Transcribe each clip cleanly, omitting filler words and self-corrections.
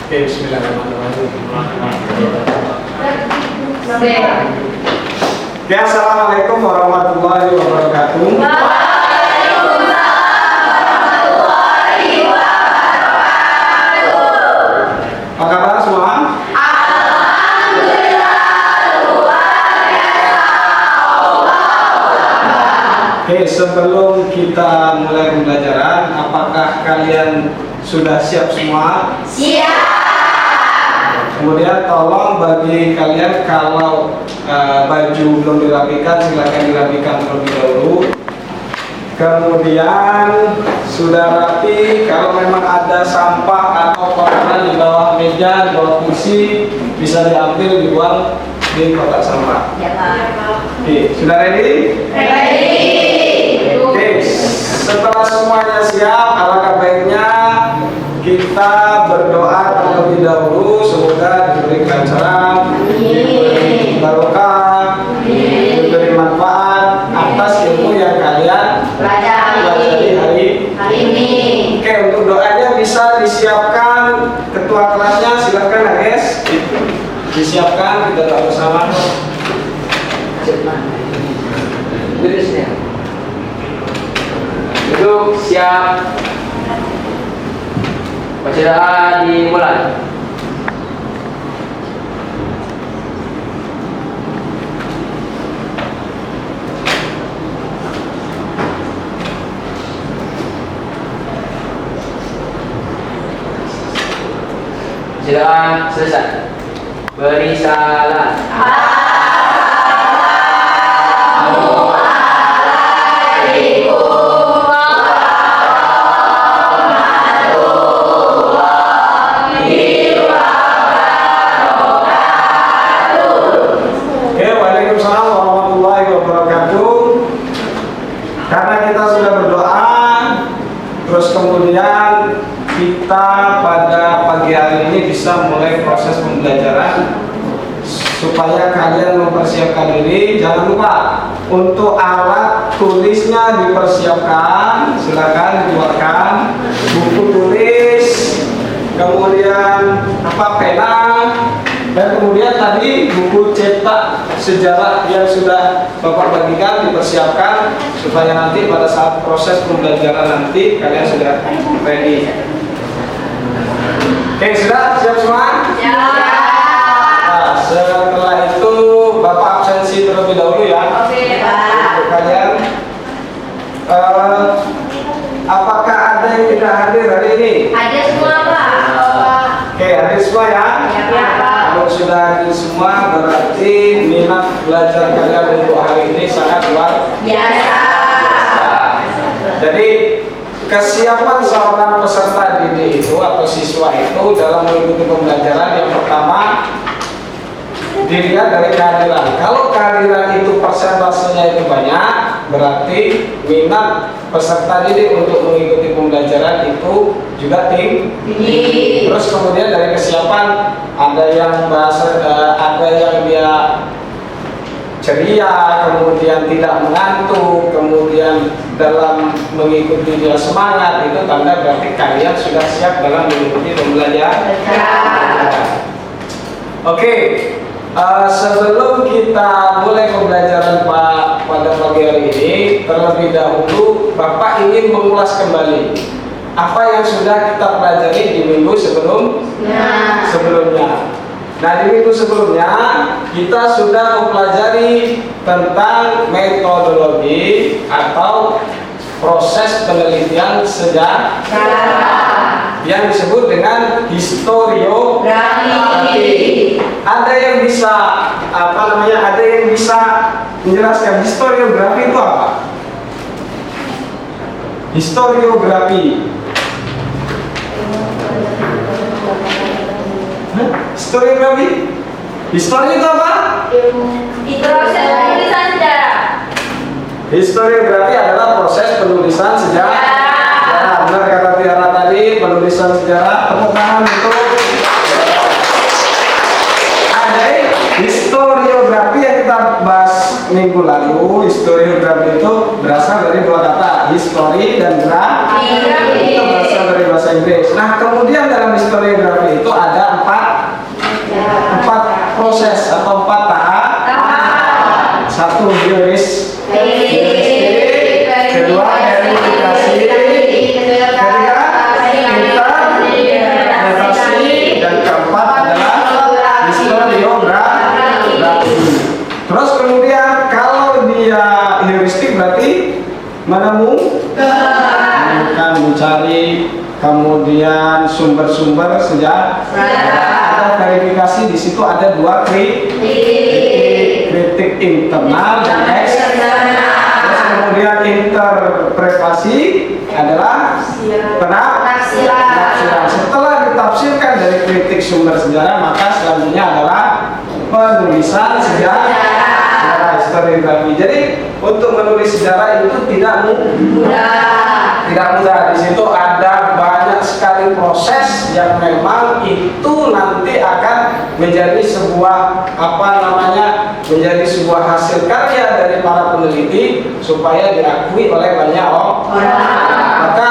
Oke, bismillahirrahmanirrahim. Oke, assalamualaikum warahmatullahi wabarakatuh. Apa kabar semua? Oke, sebelum kita mulai pembelajaran, apakah kalian sudah siap semua? Siap. Kemudian tolong bagi kalian kalau baju belum dirapikan, silakan dirapikan terlebih dahulu. Kemudian sudah rapi, kalau memang ada sampah atau kotoran di bawah meja, di bawah kursi, bisa diambil, dibuang di kotak sampah. Ya, Pak. Oke, sudah ready? Ready. Oke, setelah semuanya siap, alangkah baiknya kita berdoa terlebih dahulu, semoga diberi kelancaran, diberi barokah, diberi manfaat atas ilmu yang kalian pelajari hari ini. Oke, untuk doanya bisa disiapkan ketua kelasnya, silakan ya guys, disiapkan, kita doa bersama. Duduk, siap. Bacaan dimulai. Bacaan selesai. Beri salam. Terus kemudian kita pada pagi hari ini bisa mulai proses pembelajaran supaya kalian mempersiapkan diri. Jangan lupa untuk alat tulisnya dipersiapkan, silakan dikeluarkan buku tulis, kemudian pena, dan kemudian tadi buku cetak sejarah yang sudah Bapak bagikan dipersiapkan supaya nanti pada saat proses pembelajaran nanti kalian sudah ready. Oke, sudah siap semua? Nah, setelah itu Bapak absensi terlebih dahulu ya. Oke, Pak. Untuk kalian, apakah ada yang tidak hadir hari ini? Ada semua, Pak. Oke, hadir semua ya. Ya, Pak. Kalau sudah hadir semua berarti minat belajar kalian untuk hari ini sangat luar Biasa. Jadi kesiapan seorang peserta didik itu atau siswa itu dalam mengikuti pembelajaran yang pertama dilihat dari kehadiran. Kalau kehadiran itu persentasenya itu banyak, berarti minat peserta didik untuk mengikuti pembelajaran itu juga tinggi. Terus kemudian dari kesiapan ada yang ada yang dia ceria, kemudian tidak mengantuk, kemudian dalam mengikuti dia semangat, itu tanda berarti kalian sudah siap dalam mengikuti pembelajaran. Oke, sebelum kita mulai pembelajaran pada pagi hari ini, terlebih dahulu Bapak ingin mengulas kembali apa yang sudah kita pelajari di minggu sebelumnya. Nah, di minggu sebelumnya kita sudah mempelajari tentang metodologi atau proses penelitian sejarah yang disebut dengan historiografi. Ada yang bisa ada yang bisa menjelaskan historiografi itu apa? Historiografi. Historiografi? Histori itu apa? Itu proses penulisan sejarah. Historiografi adalah proses penulisan sejarah. Ya, benar kata Tiara tadi, penulisan sejarah. Tepuk tangan untuk ada historiografi yang kita bahas minggu lalu. Historiografi itu berasal dari dua kata, history dan grafi. Itu berasal dari bahasa Inggris. Nah, kemudian dalam historiografi itu ada empat proses atau 4 tahap. Satu, heuristik. Kedua, verifikasi. Ketiga, interpretasi. Dan keempat adalah historiografi. Terus kemudian kalau dia heuristik berarti menemukan, mencari, kemudian sumber-sumber sejarah. Ada verifikasi, di situ ada 2 kritik internal dan eksternal. Terus kemudian interpretasi adalah penafsiran. Setelah ditafsirkan dari kritik sumber sejarah, maka selanjutnya adalah penulisan sejarah historiografi. Jadi untuk menulis sejarah itu tidak mudah. Di situ ada banyak sekali proses yang memang itu nanti akan menjadi sebuah menjadi sebuah hasil karya dari para peneliti supaya diakui oleh banyak orang. Maka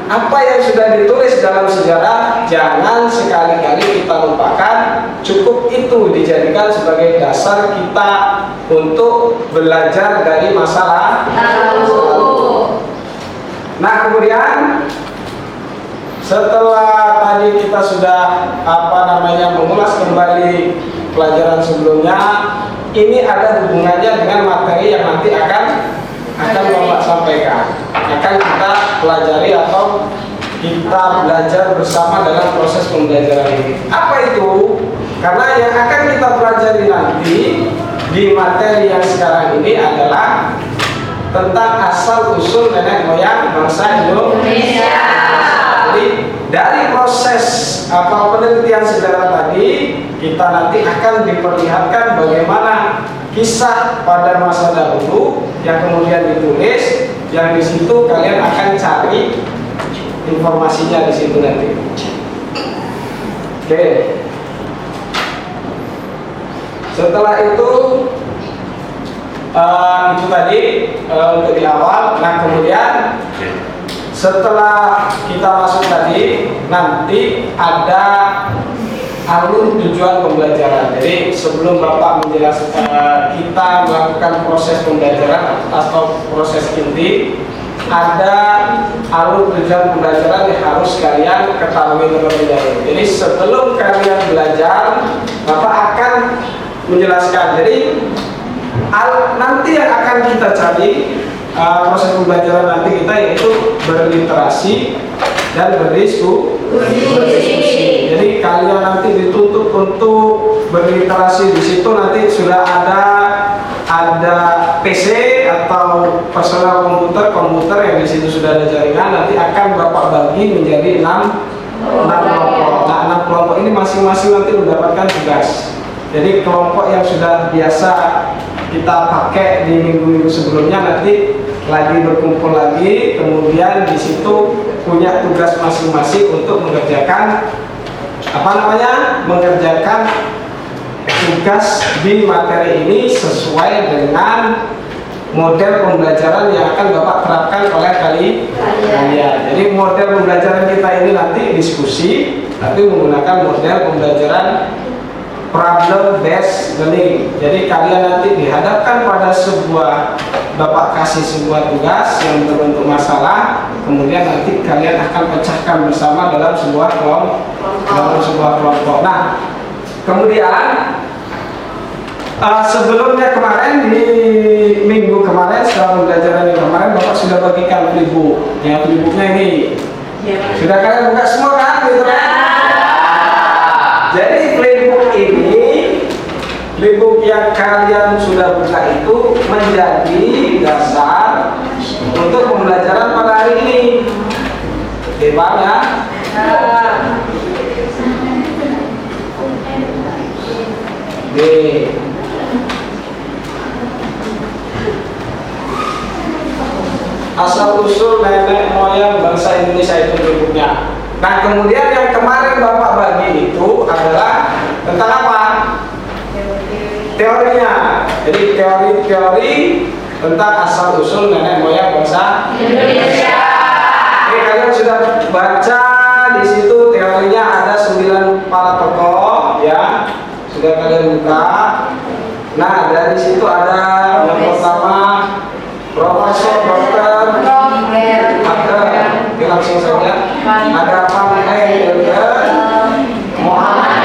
apa yang sudah ditulis dalam sejarah jangan sekali-kali kita lupakan. Cukup itu dijadikan sebagai dasar kita untuk belajar dari masalah lalu. Nah, kemudian setelah tadi kita sudah mengulas kembali pelajaran sebelumnya, ini ada hubungannya dengan materi yang nanti akan Bapak sampaikan. Akan kita pelajari atau kita belajar bersama dalam proses pembelajaran ini. Apa itu? Karena yang akan kita pelajari nanti di materi yang sekarang ini adalah tentang asal usul nenek moyang bangsa Indonesia. Jadi dari proses penelitian sejarah tadi, kita nanti akan diperlihatkan bagaimana kisah pada masa dahulu yang kemudian ditulis, yang di situ kalian akan cari informasinya di situ nanti. Oke. Setelah itu tadi untuk di awal. Nah, kemudian setelah kita masuk tadi, nanti ada alur tujuan pembelajaran. Jadi sebelum Bapak menjelaskan kita melakukan proses pembelajaran atau proses inti, ada alur tujuan pembelajaran yang harus kalian ketahui terlebih dahulu. Jadi sebelum kalian belajar, Bapak akan menjelaskan. Jadi nanti yang akan kita cari proses pembelajaran nanti kita yaitu berliterasi dan berdiskusi. Jadi kalian nanti dituntut untuk berliterasi. Di situ nanti sudah ada PC atau personal komputer yang di situ sudah ada jaringan. Nanti akan Bapak bagi menjadi 6 kelompok. Nah, 6 kelompok ini masing-masing nanti mendapatkan tugas. Jadi kelompok yang sudah biasa kita pakai di minggu-minggu sebelumnya nanti lagi berkumpul lagi, kemudian di situ punya tugas masing-masing untuk mengerjakan mengerjakan tugas di materi ini sesuai dengan model pembelajaran yang akan Bapak terapkan oleh kalian. Jadi model pembelajaran kita ini nanti diskusi, tapi menggunakan model pembelajaran problem based learning. Jadi kalian nanti dihadapkan pada Bapak kasih sebuah tugas yang berbentuk masalah, kemudian nanti kalian akan pecahkan bersama dalam sebuah kelompok. Nah, kemudian sebelumnya kemarin di minggu kemarin setelah pembelajaran yang kemarin Bapak sudah bagikan flipbook. Yang flipbooknya ini sudah kalian buka semua kan? Gitu kan? Jadi flipbook yang kalian sudah buka itu menjadi dasar untuk pembelajaran pada hari ini. Oke, paham ya? Asal usul nenek moyang bangsa Indonesia itu flipbooknya. Nah, kemudian yang kemarin Bapak bagi itu adalah tentang apa? Teorinya. Jadi teori tentang asal usul nenek moyang bangsa Indonesia. Oke, kalian sudah baca di situ teorinya ada 9 para tokoh ya. Sudah kalian buka. Nah, dari situ ada yang pertama Profesor Dr. Oke, langsung saja. Ada Van Eyck, Muhammad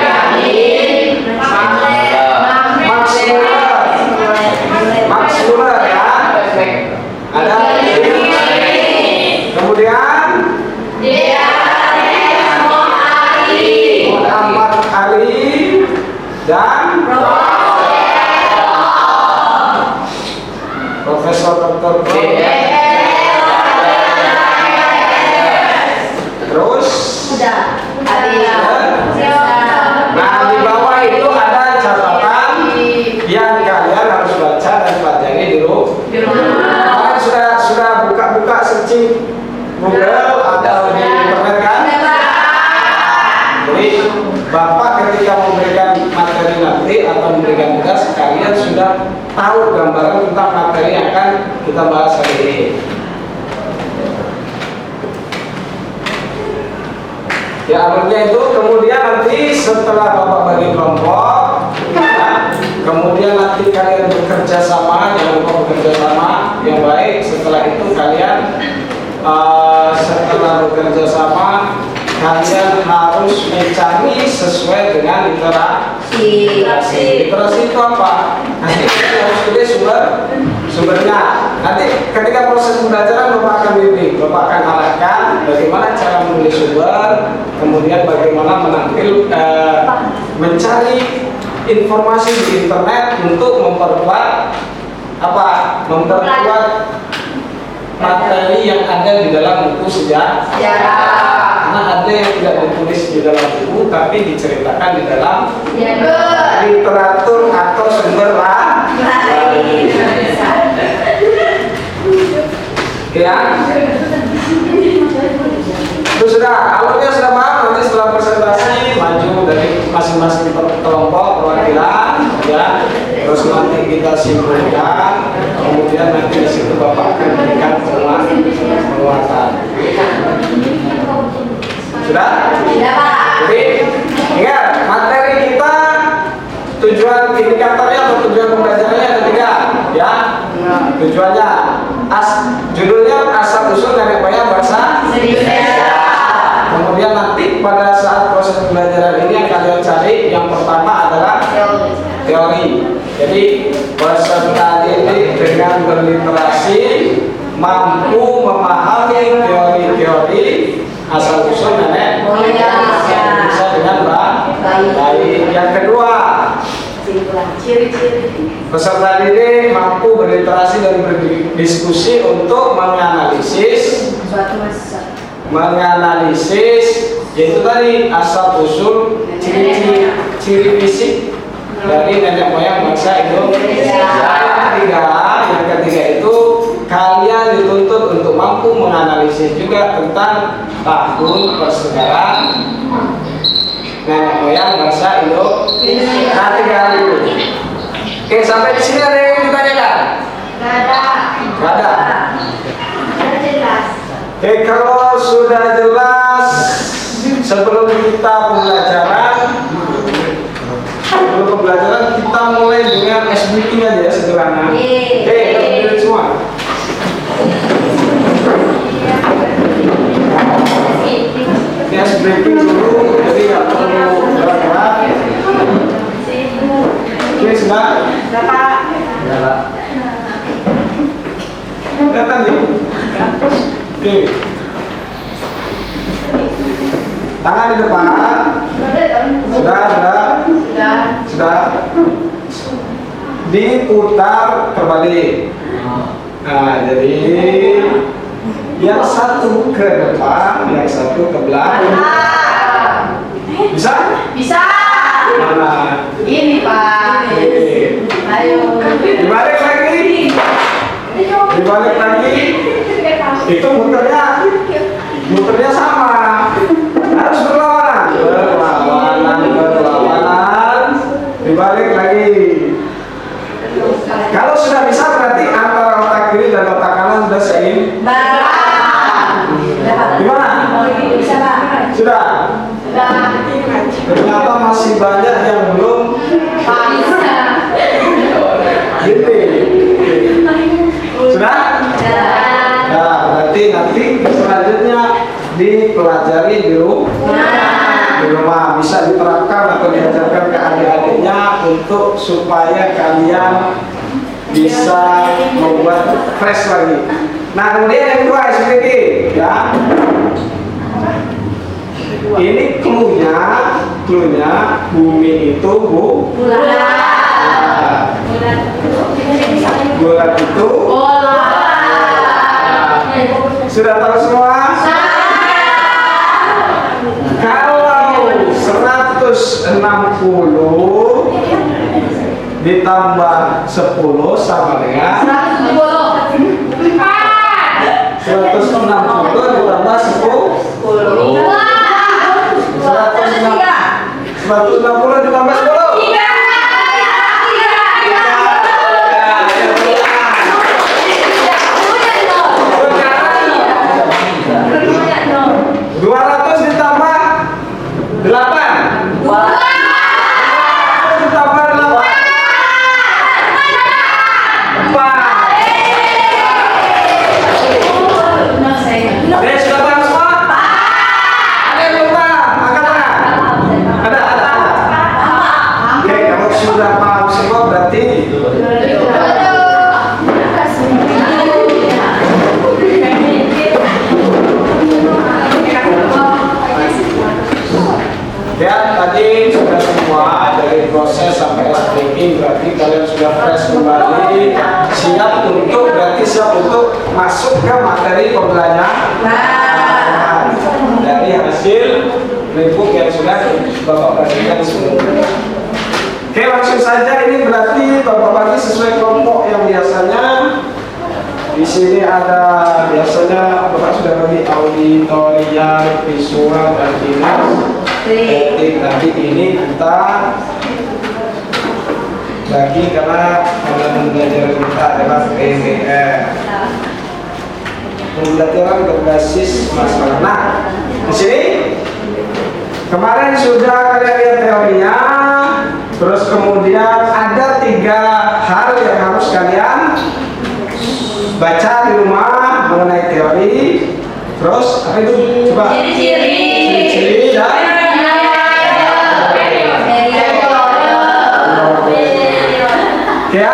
Max Muller ya. Ada kemudian Muhammad Ali dan Profesor Dr. Terus nah di bawah itu ada catatan yang kalian harus baca dan pelajari dulu. Kalian sudah buka searching Google atau di internet kan? Jadi Bapak ketika memberikan materi nanti atau memberikan tugas, kalian sudah tahu gambaran tentang materi yang akan kita bahas hari ini. Ya, alurnya itu kemudian nanti setelah Bapak bagi kelompok, ya, kemudian nanti kalian bekerja sama, jangan lupa bekerja sama yang baik. Setelah itu kalian setelah bekerja sama, kalian harus mencari sesuai dengan literasi. Literasi itu apa? Nanti kalian harus pilih sumbernya. Nanti ketika proses pembelajaran Bapak akan bimbing, Bapak akan arahkan bagaimana cara menulis sumber, kemudian bagaimana mencari informasi di internet untuk memperkuat materi yang ada di dalam buku sejarah. Karena ada yang tidak ditulis di dalam buku tapi diceritakan di dalam literatur atau sumber lain. Ya. Itu sudah, alurnya sudah paham. Nanti setelah presentasi maju dari masing-masing kelompok perwakilan, ya. Terus nanti kita simpulkan, kemudian nanti di situ Bapak akan berikan penguatan. Sudah? Sudah, Pak. Jadi ingat materi kita tujuan indikatornya atau tujuan pembelajarannya ada 3, ya. Tujuannya judulnya asal usul nenek moyang bahasa Indonesia. Kemudian nanti pada saat proses pembelajaran ini yang kalian cari yang pertama adalah teori. Jadi peserta didik dengan berliterasi mampu memahami teori-teori asal usul nenek moyang bisa dengan baik. Yang kedua, peserta didik mampu berliterasi dan berdiskusi untuk menganalisis yaitu tadi asal usul ciri fisik dari nenek moyang bangsa Indonesia. Yang ketiga itu kalian dituntut untuk mampu menganalisis juga tentang tahun persebaran nenek moyang bangsa Indonesia. Nanti kali. Oke, sampai di sini ada yang ditanyakan? Nggak ada. Oke, kalau sudah jelas, sebelum kita pembelajaran kita mulai dengan ice breaking aja ya, sederhana. Oke, kita semua. Ini ice breaking dulu, jadi nggak perlu berat-berat. Oke, sudah? Kelihatan nih? Oke. Tangan di depan. Sudah. Diputar terbalik. Nah, jadi yang satu ke depan, yang satu ke belakang. Bisa? Mana? Ini, Pak. Oke. Ayo. Dibalik lagi. Itu muternya sama. Harus berlawanan. Dibalik lagi. Kalau sudah bisa berarti antara otak kiri dan otak kanan sudah seimbang. Gimana? Bisa, Pak. Sudah. ternyata masih banyak yang belum gini. Sudah? Nah, berarti nanti selanjutnya dipelajari di rumah, bisa diterapkan atau diajarkan ke adik-adiknya untuk supaya kalian bisa membuat fresh lagi. Nah, kemudian yang kedua SPG ya. Ini cluenya bumi itu bulan itu sudah tahu semua? Kalau 160 ditambah 10 sama dengan 160 ditambah 160 ditambah 10. Berarti kalian sudah fresh kembali, siap untuk masuk ke materi pembelajaran dari hasil rebook yang sudah Bapak perhatikan sebelumnya. Oke, langsung saja. Ini berarti Bapak bagi sesuai kelompok yang biasanya. Di sini ada biasanya Bapak sudah bagi auditorial, visual, dan etik. Nanti ini kita bagi karena pembelajaran kita adalah PBR, pembelajaran berbasis masalah. Nah, di sini kemarin sudah kalian lihat teorinya, terus kemudian ada 3 hal yang harus kalian baca di rumah mengenai teori. Terus apa itu? Coba ciri-ciri dan ya,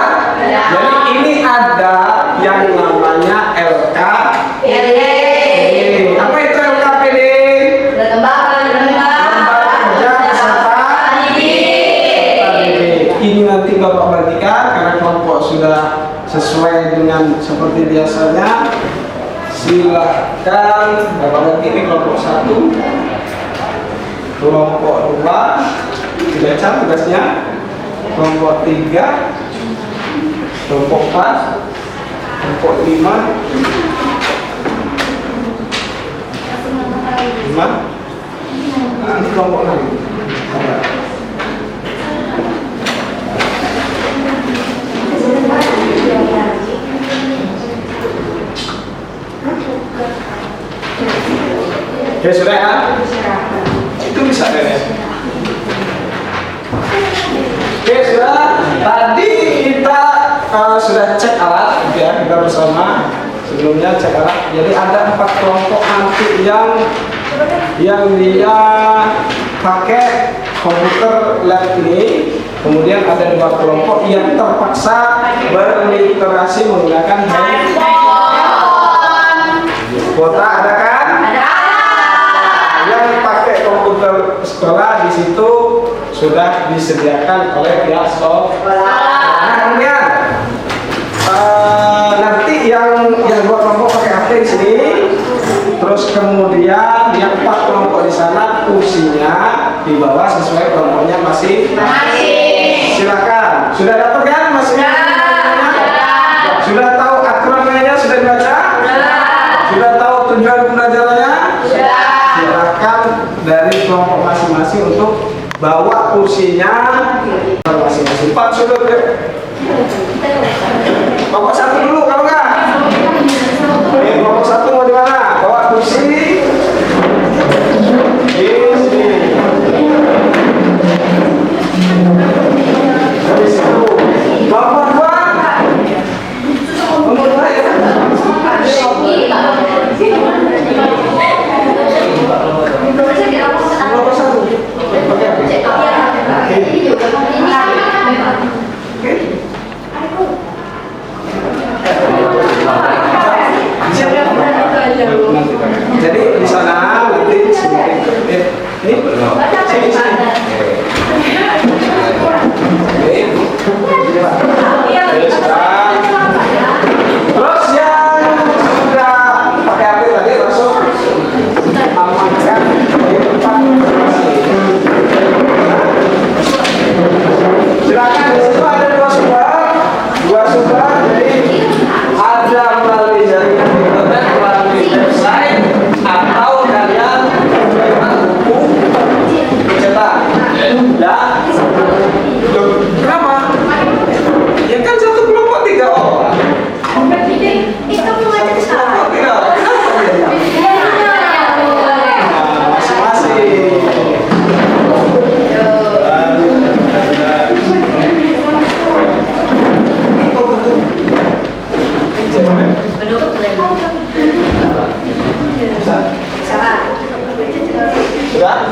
jadi ini ada yang namanya LKPD. Apa itu LKPD? Lembaga Kerja Peserta Didik. Ini nanti Bapak perhatikan karena kelompok sudah sesuai dengan seperti biasanya. Silakan Bapak bagi ini kelompok 1, kelompok 2 dibaca tugasnya, kelompok 3, kelompok 4, kelompok 5. Nah, ini kelompok 6. Oke, sudah ya? Itu bisa beres. Oke, sudah. Tadi kita sudah cek alat ya, kita bersama sebelumnya cek alat. Jadi ada 4 kelompok nanti yang dia pakai komputer lab ini. Kemudian ada 2 kelompok yang terpaksa berliterasi menggunakan handphone. Kuota ada kan? Ada. Yang pakai komputer sekolah di situ sudah disediakan oleh pihak sekolah. Nah, kemudian nanti yang 2 kelompok pakai HP di sini, terus kemudian yang 4 kelompok di sana kursinya di bawah sesuai kelompoknya masing. Silakan. Sudah dapat kan masing? Sudah tahu aturannya? Sudah dibaca? Sudah tahu tujuan pembelajarannya? Silakan dari kelompok masing-masing untuk bawa kursinya masing-masing. 4 sudut ya. Kelompok 1 dulu kalau enggak. Oke, kelompok 1 mau di mana? Bawa kursi. Di sini. Sini, sini. Oke. Oke, sekarang. Terus yang sudah pakai HP tadi langsung amankan di tempat masing-masing. Silakan, di situ ada dua sumber, jadi ada melalui jaringan internet, melalui website, atau kalian memang buku cetak. Ya, loh, kenapa? Ya kan satu kelompok 3 orang. Itu mengajar salah. Kelompok 3 orang. Nah, masing-masing. Sudah?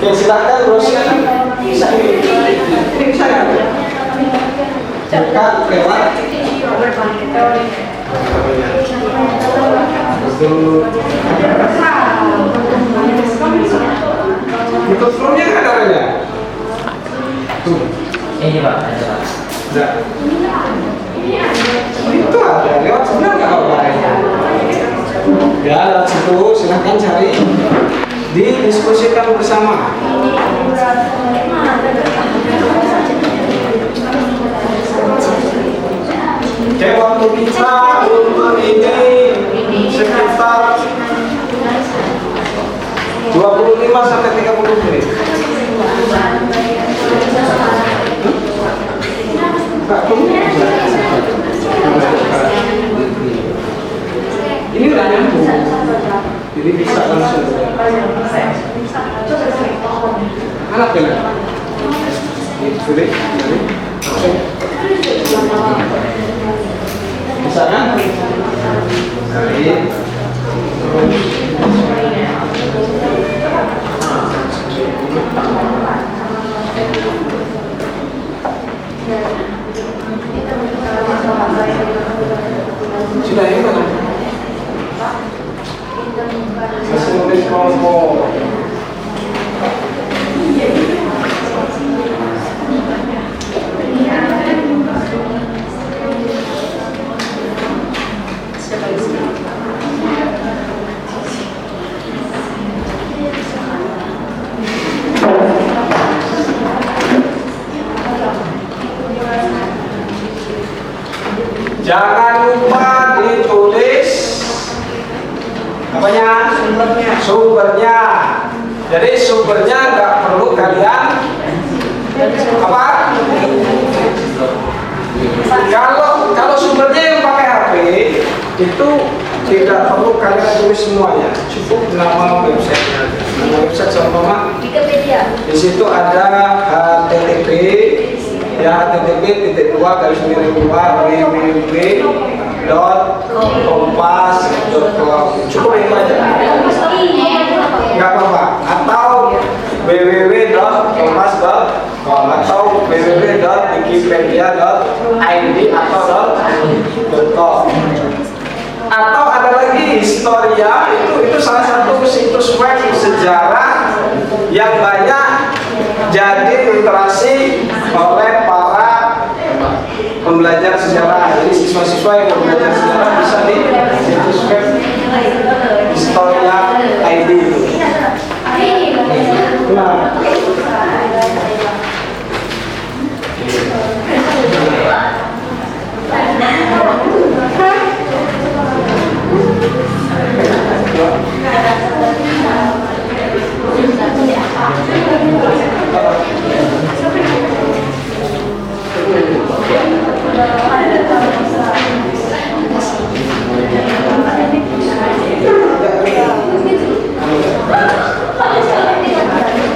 Ya silakan brosnya bisa ini bisa nggak? Buka lewat mikrofonnya kan adanya. Tuh. Ini Pak, ada Pak. Sudah. Itu ada lewat sebelah nggak apa-apa. Ya lewat situ silahkan cari, didiskusikan bersama. Oke, waktu kita untuk ini sekitar 25 sampai 30 menit. Ini udah nyambung, jadi bisa langsung. Anak benar. Sudah, langsung. Bisa kan? Cari. Sudah ini kan? Masih nulis kelompok. Jangan lupa ditulis apanya? Sumbernya. Jadi sumbernya nggak perlu kalian apa? Kalau sumbernya yang pakai HP itu tidak perlu kalian tulis semuanya, cukup nama websitenya. Nama website sama Wikipedia. di situ ada http ya http://www.kompas.com. cukup itu aja, nggak apa-apa, atau www.kompas.com atau www.wikipedia.id atau .com. Atau ada lagi Historia, itu salah satu situs web sejarah yang banyak jadi literasi oleh para pembelajar sejarah. Jadi siswa-siswa yang belajar sejarah bisa di situs web Historia ID itu. Nah,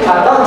atau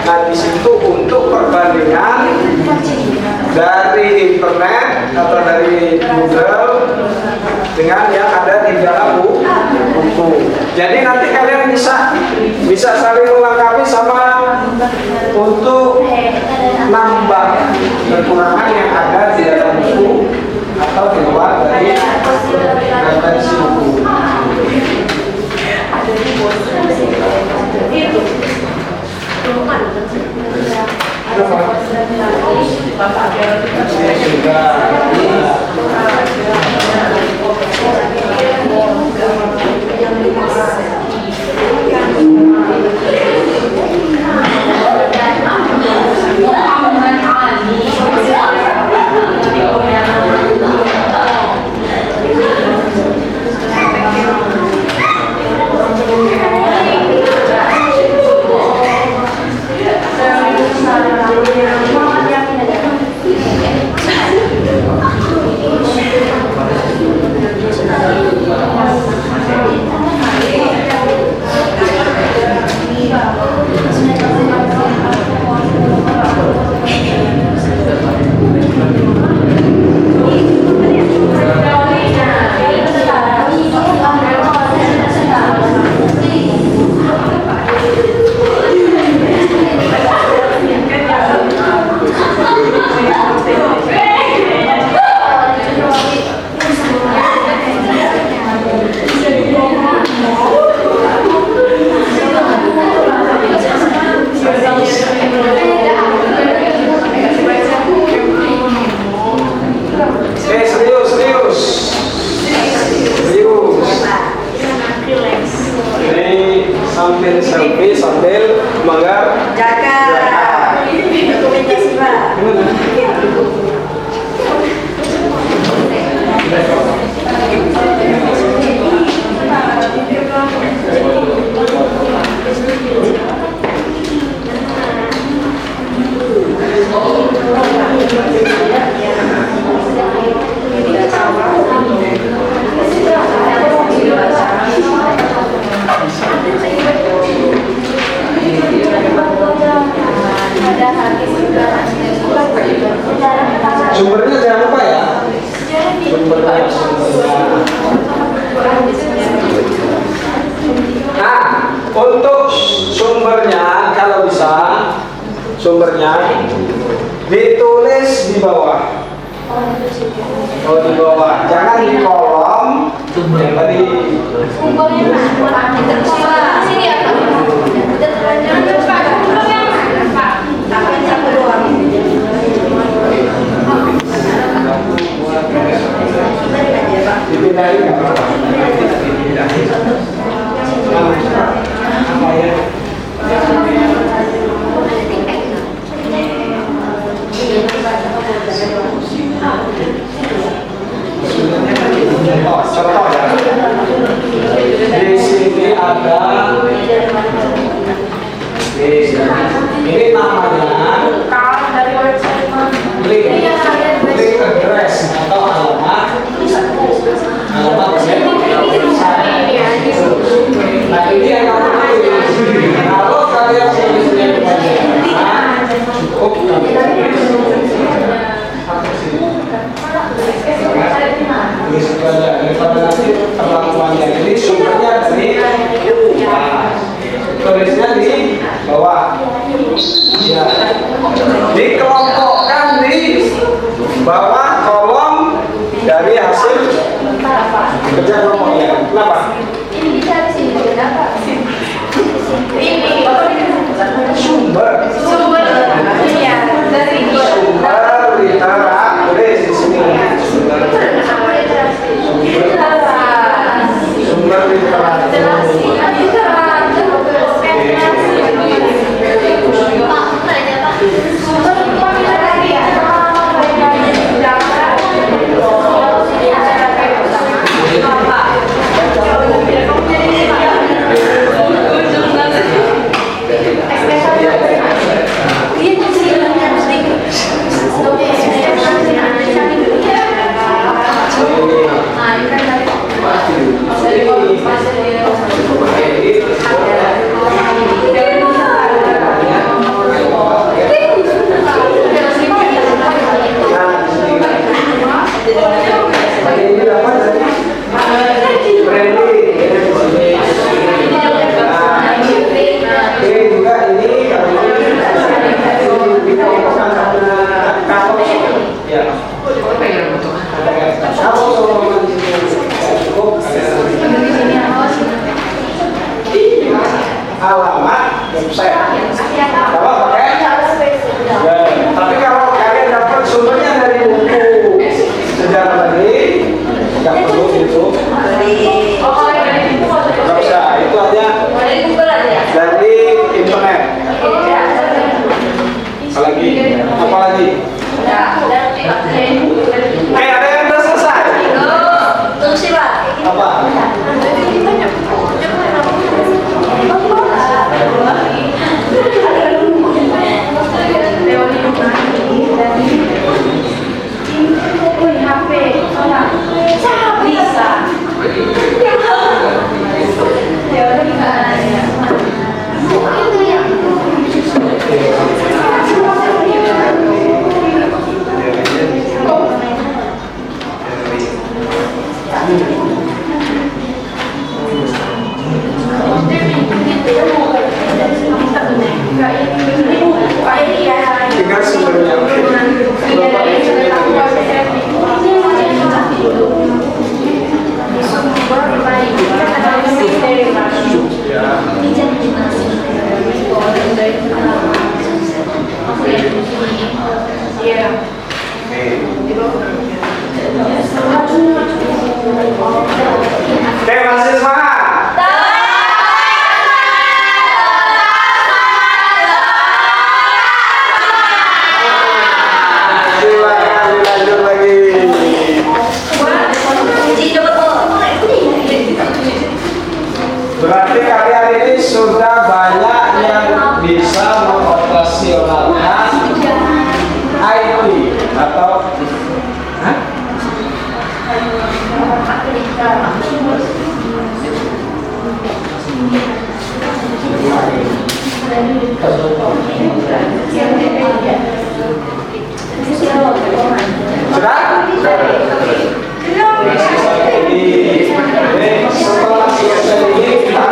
Nah, di situ untuk perbandingan dari internet atau dari Google dengan yang ada di dalam buku. Jadi nanti kalian bisa saling melengkapi sama untuk nambah kekurangan yang ada di dalam buku atau di luar dari referensi buku. Sambil manggar Jaga. Dokumentasi Pak. Sumbernya jangan lupa ya. Sumbernya. Nah, untuk sumbernya kalau bisa sumbernya ditulis di bawah. Oh, di bawah, jangan di kolom yang tadi. Sini ya Pak. Dipindahin nggak apa-apa. Apa ya? Contoh ya. Di sini ada. Ini namanya link address atau alamat nah ini yang kamu pilih. Kalau kalian tulisnya kebanyakan cukup tulis banyak daripada nanti perlakuannya. Jadi sumbernya dari tulisnya di bawah ya, dikelompokkan di bawah kolom dari hasil kerja kelompoknya. Kenapa? Ini bisa di sini kenapa? Ini Sumber iya dari sumber literat boleh di sini. Sumber literat. Pak, nanya Pak. Sumber lagi. Ada yang udah selesai? Tunggu sih Pak. Apa? Tinggal sumbernya. Oke, masih semangat. Lanjut lagi. Berarti kalian ini sudah banyak yang bisa mengoperasionalkan IT atau hah? Sudah? Setelah selesai ini kita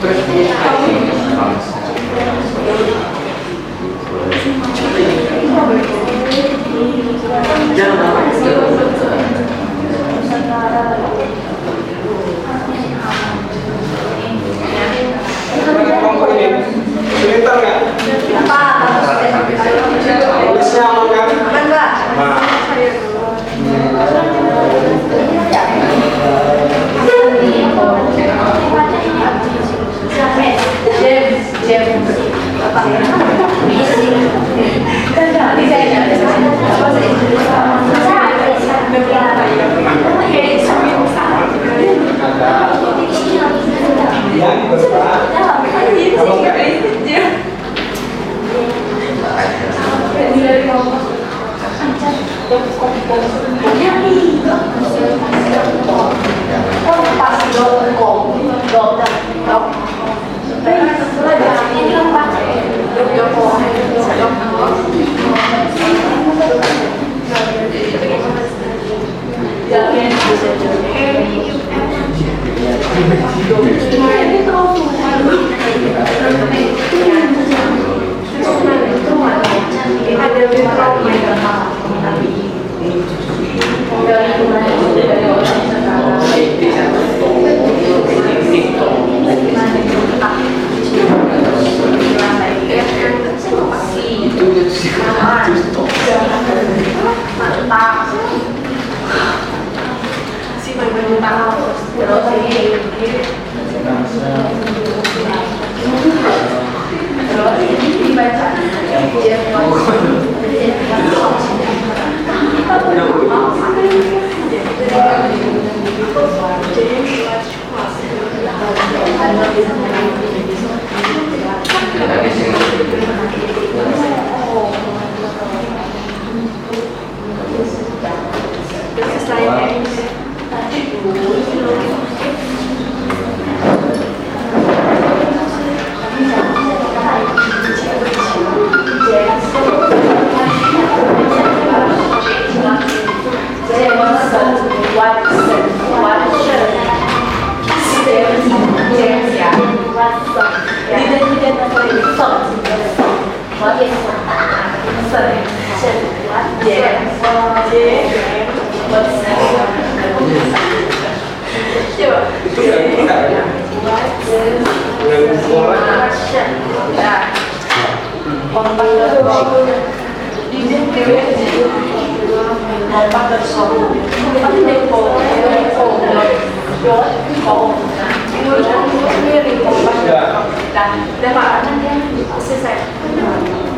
presentasi. Kelompok ini pintar nggak? Tulisnya aman kan? Nah. Yang besar. Kalau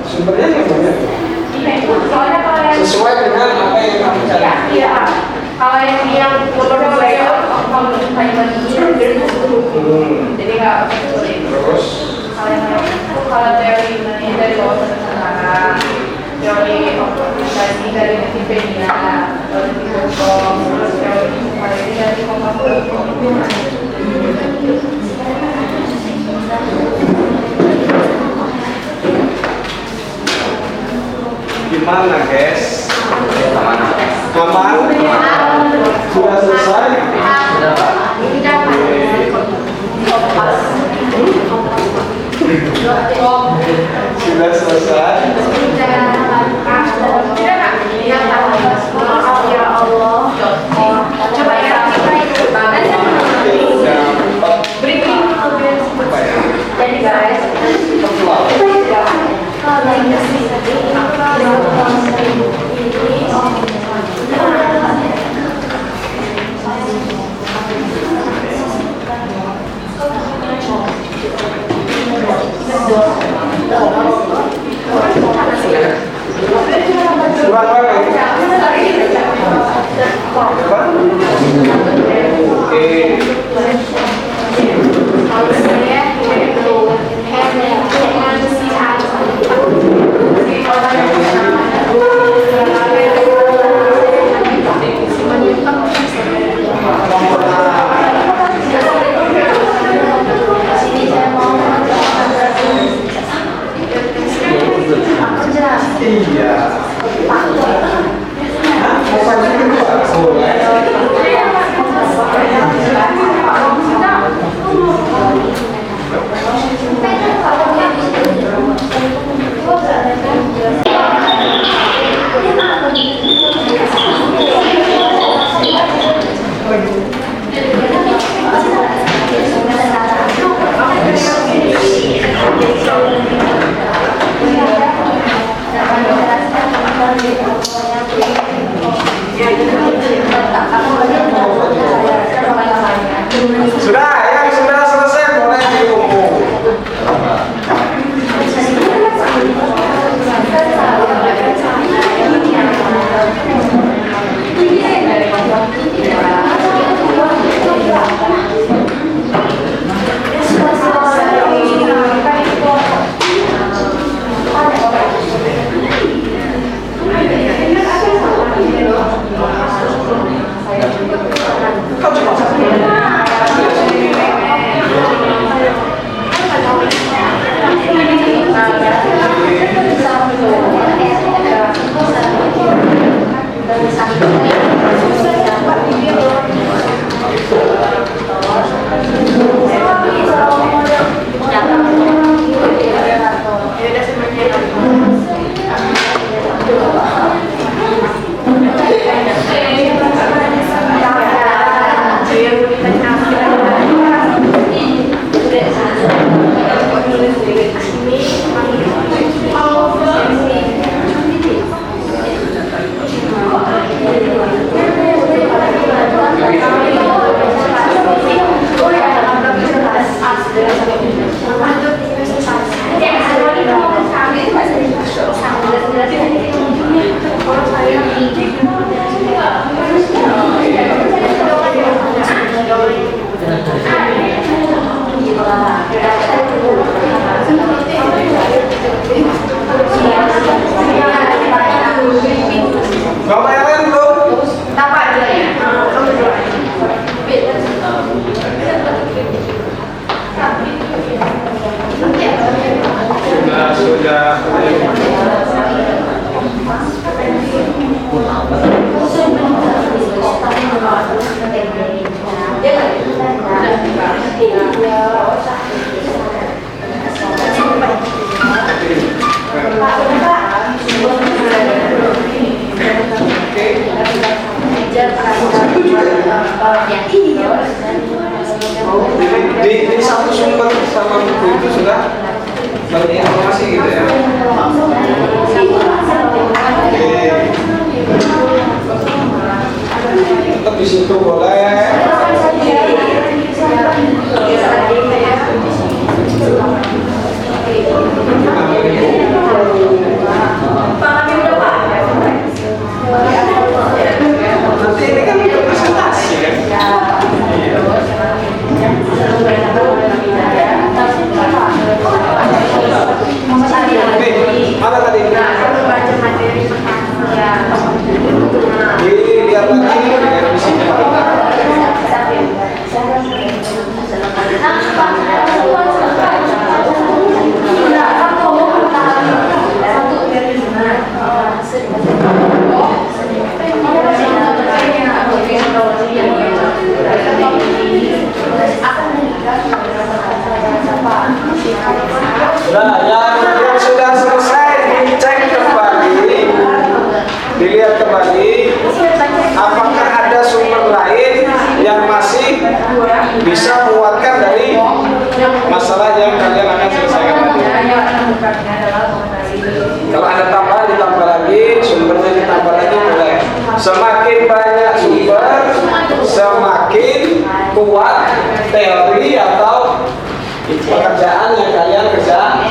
Sumbernya yang banyak. Soalnya kalau yang Sesuai dengan apa yang kamu cari. iya, kalau yang menurut saya kalau misalnya jadi nggak sulit. Terus Kalau teori dari wawasan sekarang, teori organisasi dari Wikipedia, teori.com, terus teori ini dari Kompas.com. gimana guys? Mana? Aman? Sudah selesai? Sudah Pak. Sudah selesai? Coba ya, jadi guys, Kurang berapa ini? Oke. Iya. Hah? Mau panjang kedua? Boleh. Sudah, yang sudah selesai boleh dikumpul. Bapak yang lain belum? Tapak dulu ya. Sudah. Di satu sumber sama buku itu sudah bagi informasi gitu ya. Oke. Tetap di situ boleh. Kita beri buku. Nah, yang sudah selesai dicek kembali, dilihat kembali, apakah ada sumber lain yang masih bisa menguatkan dari masalah yang kalian akan selesaikan tadi. Kalau ada tambahan ditambah lagi, sumbernya ditambah lagi boleh. Semakin banyak sumber, semakin kuat teori atau pekerjaan yang kalian kerjakan.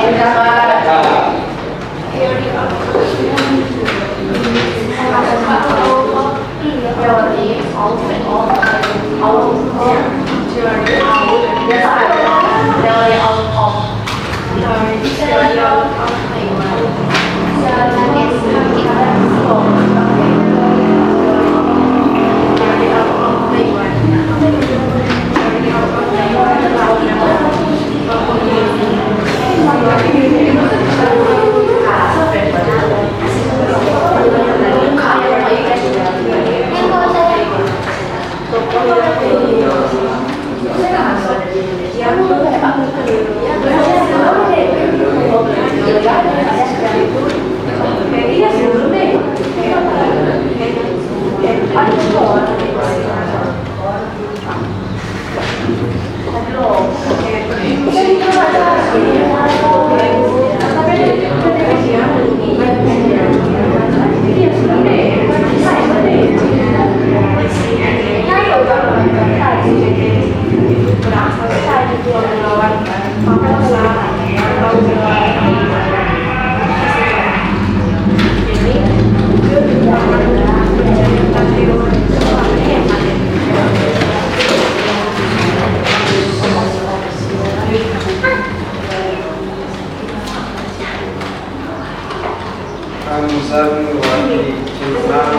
Hamzan wali jumlah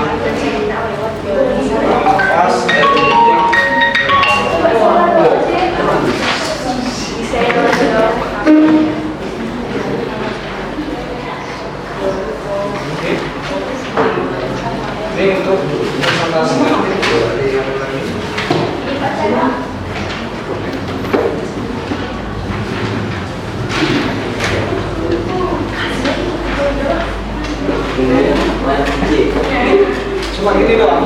pas ini untuk presentasinya. Cuma gini doang.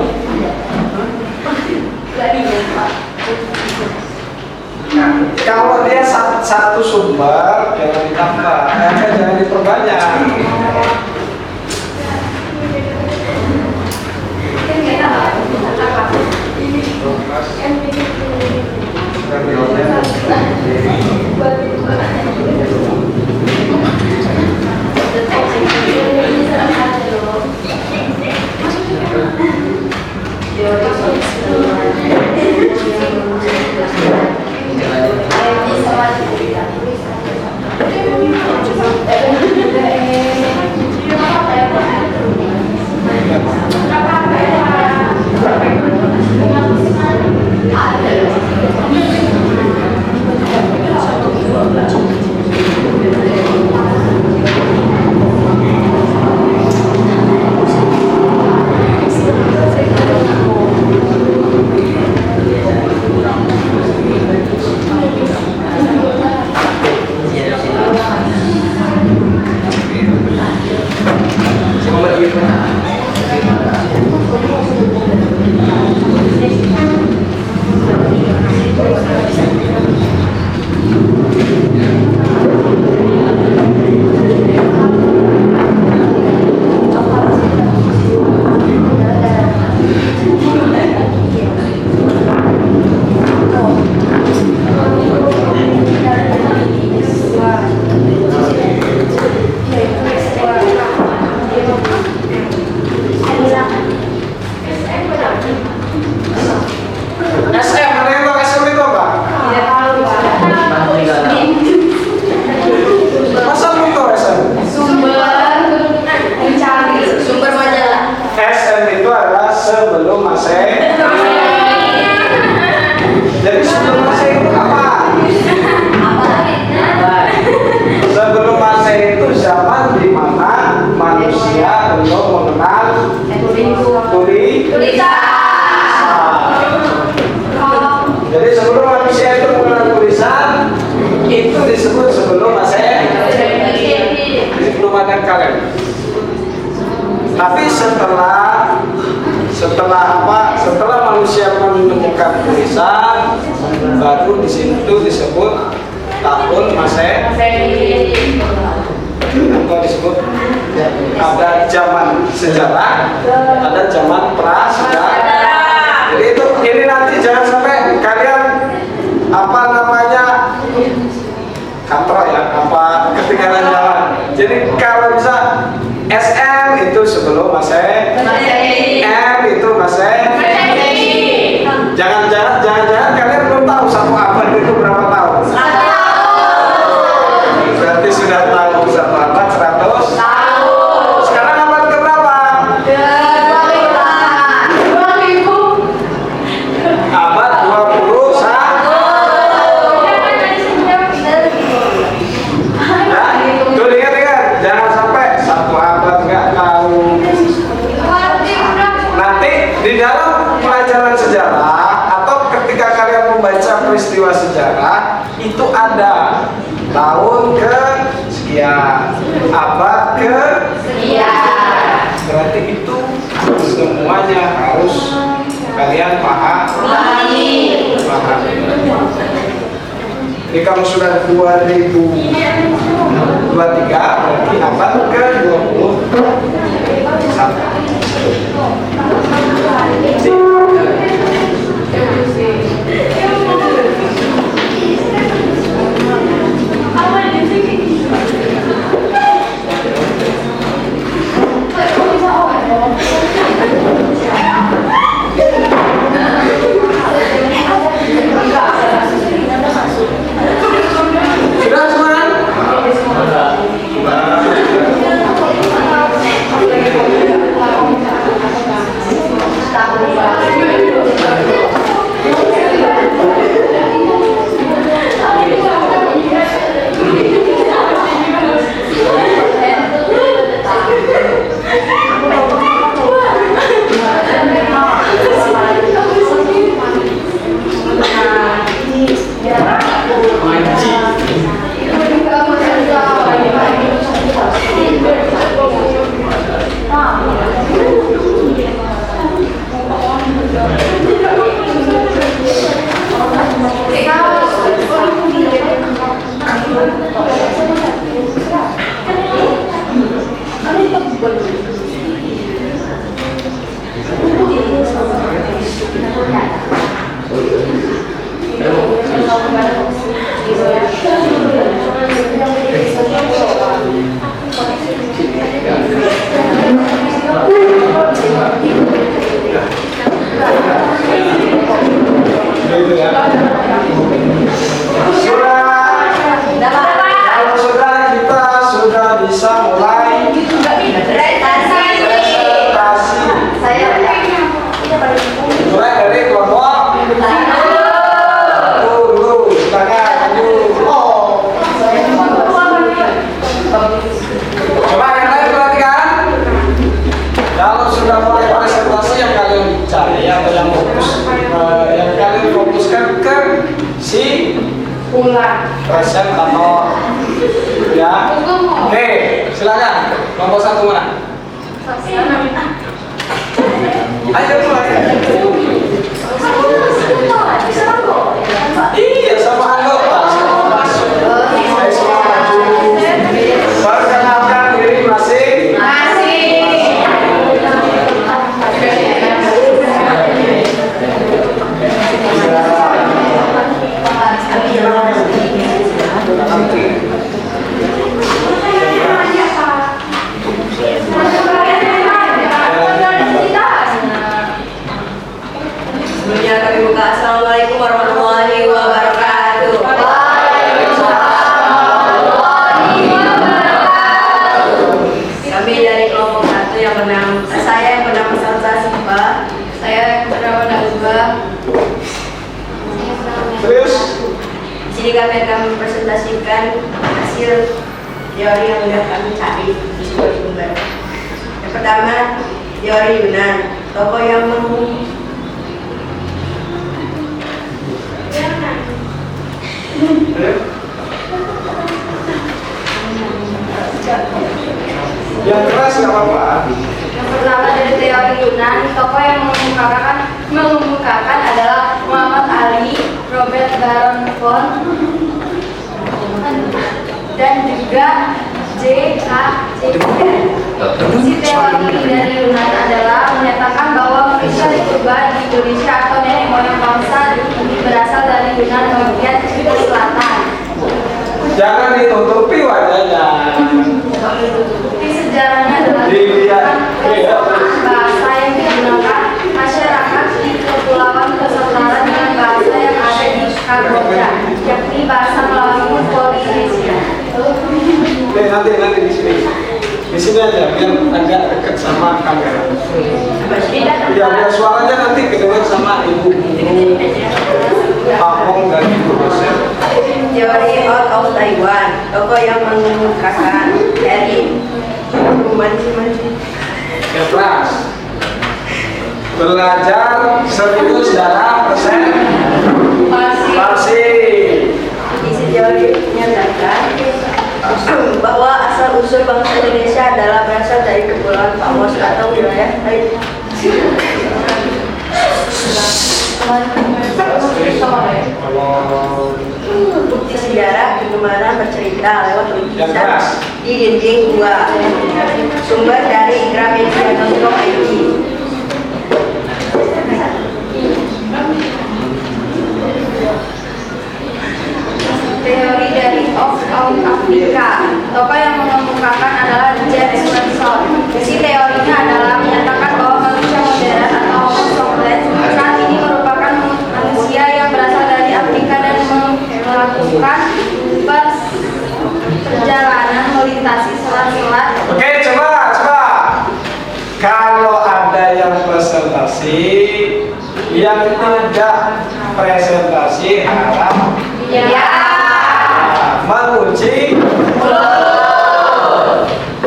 Kalau dia satu sumber jangan ditambah, jangan diperbanyak. baru di situ disebut tahun Masehi. Atau disebut ada zaman sejarah, ada zaman prasejarah. Jadi itu ini nanti jangan sampai kalian apa namanya katro ya, apa ketinggalan jalan. Jadi kalau bisa SM itu sebelum Masehi, M itu Masehi. Jangan-jangan kalian belum tahu satu abad itu berapa tahun? Berarti sudah tahu satu abad 100 tahun. Sekarang abad ke berapa? 2000. Abad 21. Ya, tuh ingat, jangan sampai satu abad nggak tahu. Nanti di dalam pelajaran sejarah atau ketika kalian membaca peristiwa sejarah itu ada tahun ke sekian, abad ke Sekian. berarti itu semuanya harus kalian pahami. Jadi kamu sudah 2023 berarti abad ke 20. Sudah semua? Kalau sudah kita sudah bisa mulai presentasi. Mulai dari kelompok dulu, tangan dulu. Coba yang lain perhatikan. Kalau sudah mulai presentasi yang kalian cari atau yang fokus, yang kalian fokuskan ke si presentator. Ya. Oke, silakan. Kelompok satu mana? Ayo mulai. Iya, sama anggota. Saya semua maju. Perkenalkan diri masing. Sebelumnya kami buka. Assalamualaikum warahmatullahi wabarakatuh. Kami dari kelompok 1 yang bernama saya yang bernama Salsa Siva. Saya yang bernama Nazwa. Terus Di sini kami akan mempresentasikan hasil teori yang sudah kami cari di sebuah sumber. Yang pertama, teori Yunan. Tokoh yang yang keras nggak apa-apa. Yang pertama dari teori Yunan, tokoh yang mengemukakan adalah Muhammad Ali, Robert Baron von dan juga J.H. Isi teori dari Yunan adalah menyatakan bahwa manusia purba di Indonesia atau nenek moyang bangsa ini berasal dari Yunan bagian selatan. Jangan ditutupi wajahnya. Bukti sejarahnya adalah Dilihat. bahasa yang digunakan masyarakat di Kepulauan Nusantara dengan bahasa yang ada di Kamboja, yakni bahasa Melayu Polinesia. Nanti di sini aja biar agak dekat sama kamera. Biar suaranya nanti kedengar sama ibu Apong dan ibu dosen. Teori out of Taiwan, tokoh yang mengemukakan dari Kelas belajar serius dalam presentasi. Isi teori menyatakan bahwa asal-usul bangsa Indonesia adalah berasal dari Kepulauan Paus atau wilayah lain. Bukti sejarah kegemaran bercerita lewat lukisan di dinding gua. Sumber dari gramedia.com.id. Teori dari of Afrika. Tokoh yang mengemukakan adalah James Wilson. Isi teorinya adalah menyatakan bahwa manusia modern atau Homo sapiens saat ini merupakan manusia yang berasal dari Afrika dan melakukan perjalanan melintasi selat-selat. Oke, coba. Kalau ada yang presentasi, yang tidak presentasi harap Ya. mengunci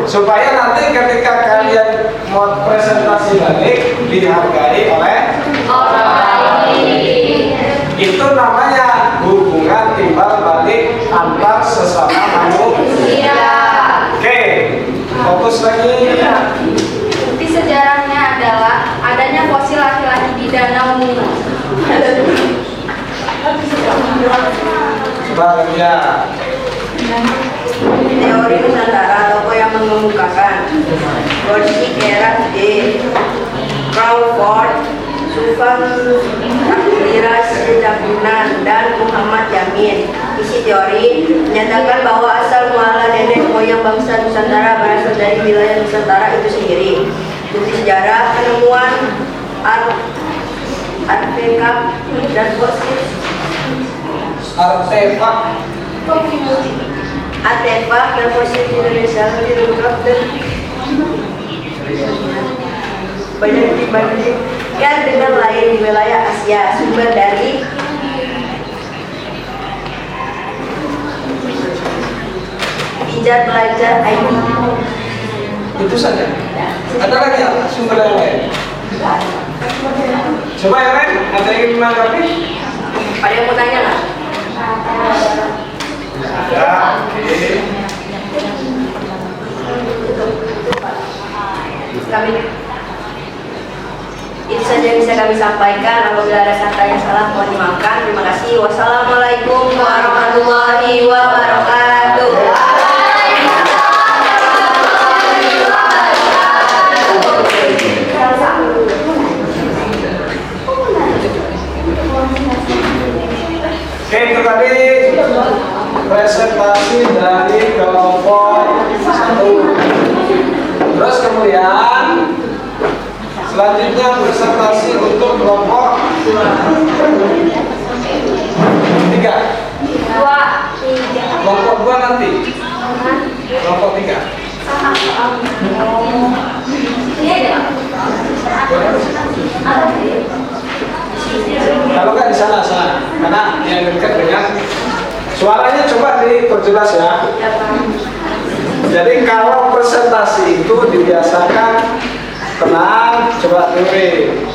supaya nanti ketika kalian mau presentasi balik dihargai oleh Orang lain. itu namanya hubungan timbal balik antar sesama manusia. Iya. Oke, fokus lagi. Bukti sejarahnya adalah adanya fosil laki-laki di Danau Nunu. Bahagia. Teori Nusantara, tokoh yang mengemukakan Gorsi Kerat D. Crawford, Sufan Takdiras Jagunan, dan Muhammad Yamin. Isi teori menyatakan bahwa asal muara nenek moyang bangsa Nusantara berasal dari wilayah Nusantara itu sendiri. Bukti sejarah penemuan artefak dan fosil artefak dan fosil di Indonesia lebih lengkap dan banyak dibandingkan dengan lain di wilayah Asia. Sumber dari Pijat Belajar ID. Itu saja. Ada lagi apa sumber yang lain? Coba yang lain, ada yang ingin menanggapi? Ada yang mau tanya nggak? Ya, oke. Kami itu saja yang bisa kami sampaikan. Apabila ada kata yang salah mohon dimaafkan. Terima kasih. Wassalamualaikum warahmatullahi wabarakatuh. Oke, itu tadi presentasi dari kelompok 1. Terus kemudian selanjutnya presentasi untuk kelompok 3. Kelompok 2 nanti. Kelompok 3. Kalau nggak di sana, karena yang dekat dengan suaranya coba diperjelas ya. Jadi kalau presentasi itu dibiasakan tenang, coba dengerin,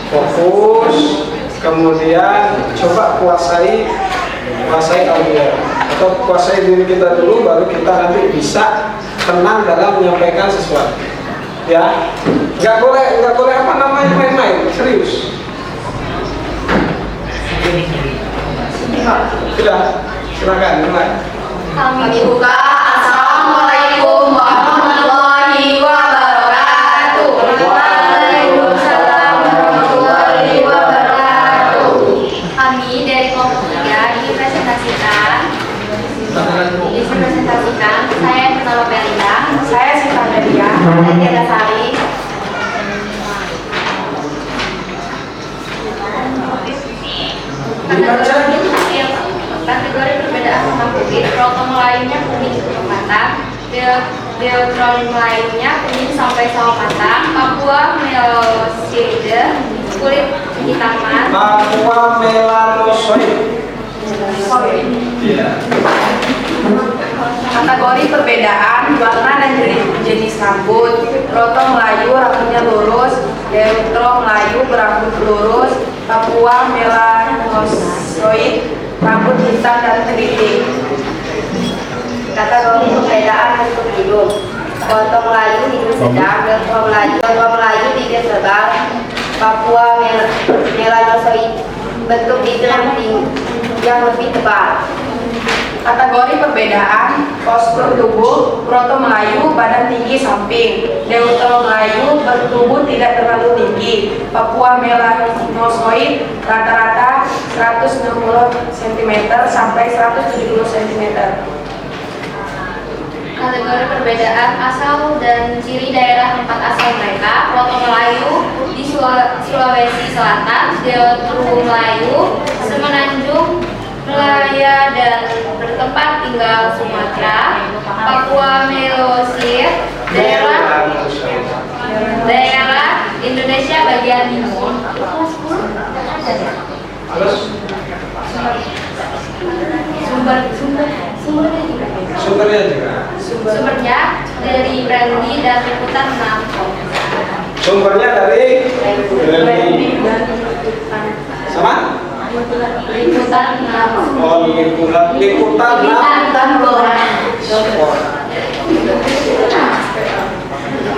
fokus, kemudian coba kuasai audio atau kuasai diri kita dulu, baru kita nanti bisa tenang dalam menyampaikan sesuatu. Ya, nggak boleh apa namanya main-main, serius. Sudah, silakan mulai. Kami dibuka. Assalamualaikum warahmatullahi wabarakatuh. Waalaikumsalam warahmatullahi wabarakatuh. Kami dari kelompok 3 dipresentasikan. Saya Nurul Belinda. Saya Sita Nadia. Saya Tiara Sari. Kategori perbedaan sama kulit, Proto Melayunya kuning untuk matang, Deuteron Melayunya kuning sampai sawo matang, Papua Melanosoide kulit hitaman, Papua Melanosoide. Iya. Kategori perbedaan warna dan jenis rambut. Proto Melayu rambutnya lurus, Deuteron Melayu berambut lurus, Papua Melanosoide rambut hitam dan keriting. kategori perbedaan bentuk hidung, Proto Melayu hidung sedang, Deuteron Melayu bibir tebal, Papua Melanosoide bentuk bibir yang lebih tebal. Kategori perbedaan postur tubuh. Proto Melayu badan tinggi samping, Deuteron Melayu bertubuh tidak terlalu tinggi, Papua Melanosoide rata-rata 160 cm sampai 170 cm. Kategori perbedaan asal dan ciri daerah tempat asal mereka, Proto Melayu di Sulawesi Selatan, Deuteron Melayu Semenanjung Malaya dan bertempat tinggal Sumatera, Papua Melanosoide daerah Indonesia bagian timur. Terus sumbernya juga. Sumbernya dari Brandy dan Liputan 6. Sumbernya dari sama? Liputan 6. Oh, liputan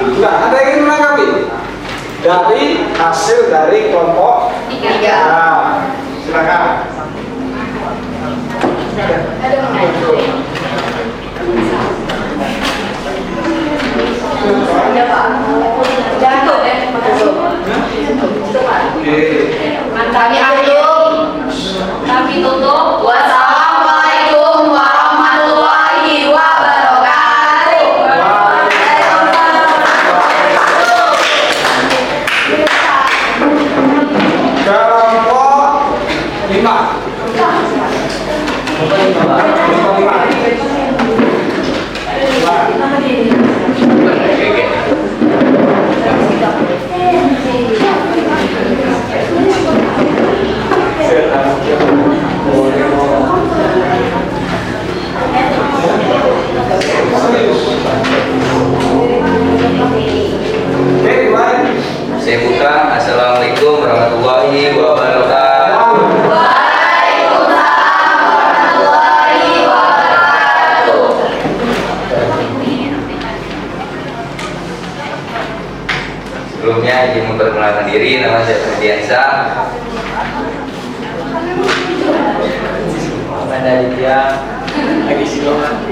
Enggak, ada yang ingin menanggapi dari hasil dari kelompok 3. Nah, silakan. Kami tutup. Wassalamualaikum warahmatullahi wabarakatuh. Kelompok 5. Saya buka. Assalamualaikum warahmatullahi wabarakatuh. Sebelumnya izin memperkenalkan diri, nama saya Ferdiansa. Aditya lagi silongan.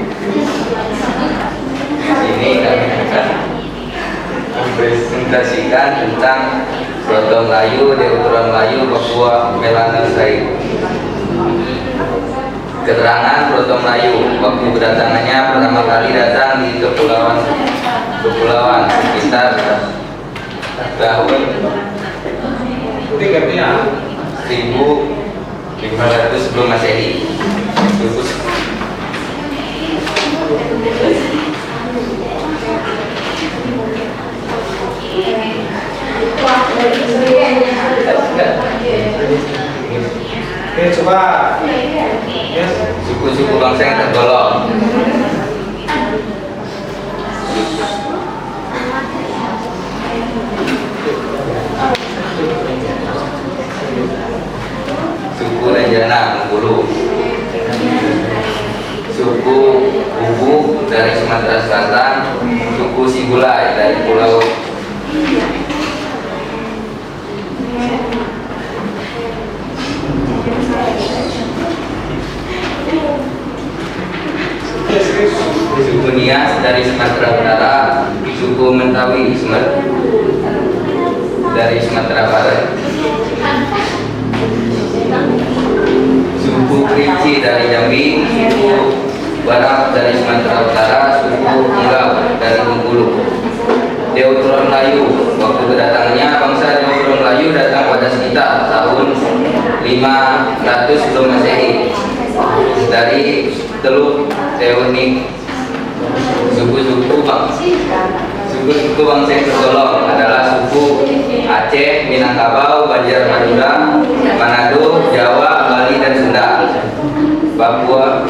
Ini kami akan mempresentasikan tentang Proto Melayu, Deuteron Melayu, Papua Melanosoide. Keterangan Proto Melayu, waktu kedatangannya pertama kali datang di kepulauan sekitar tahun 1500 sebelum Masehi. Oke, coba. Yes. Suku-suku bangsa yang tergolong. Suku Renjana Bengkulu. Suku Bubu dari Sumatera Selatan. Suku Sibulai dari Pulau Nias dari Sumatera Utara, suku Mentawi dari Sumatera Barat, suku Kerinci dari Jambi, suku Barat dari Sumatera Utara, suku Enggau dari Bengkulu. Deuteron Melayu, waktu kedatangannya bangsa Deuteron Melayu datang pada sekitar tahun 500 sebelum Masehi dari Teluk Teonik. Suku-suku bangsa yang tergolong adalah suku Aceh, Minangkabau, Banjar Madura, Manado, Jawa, Bali, dan Sunda. Papua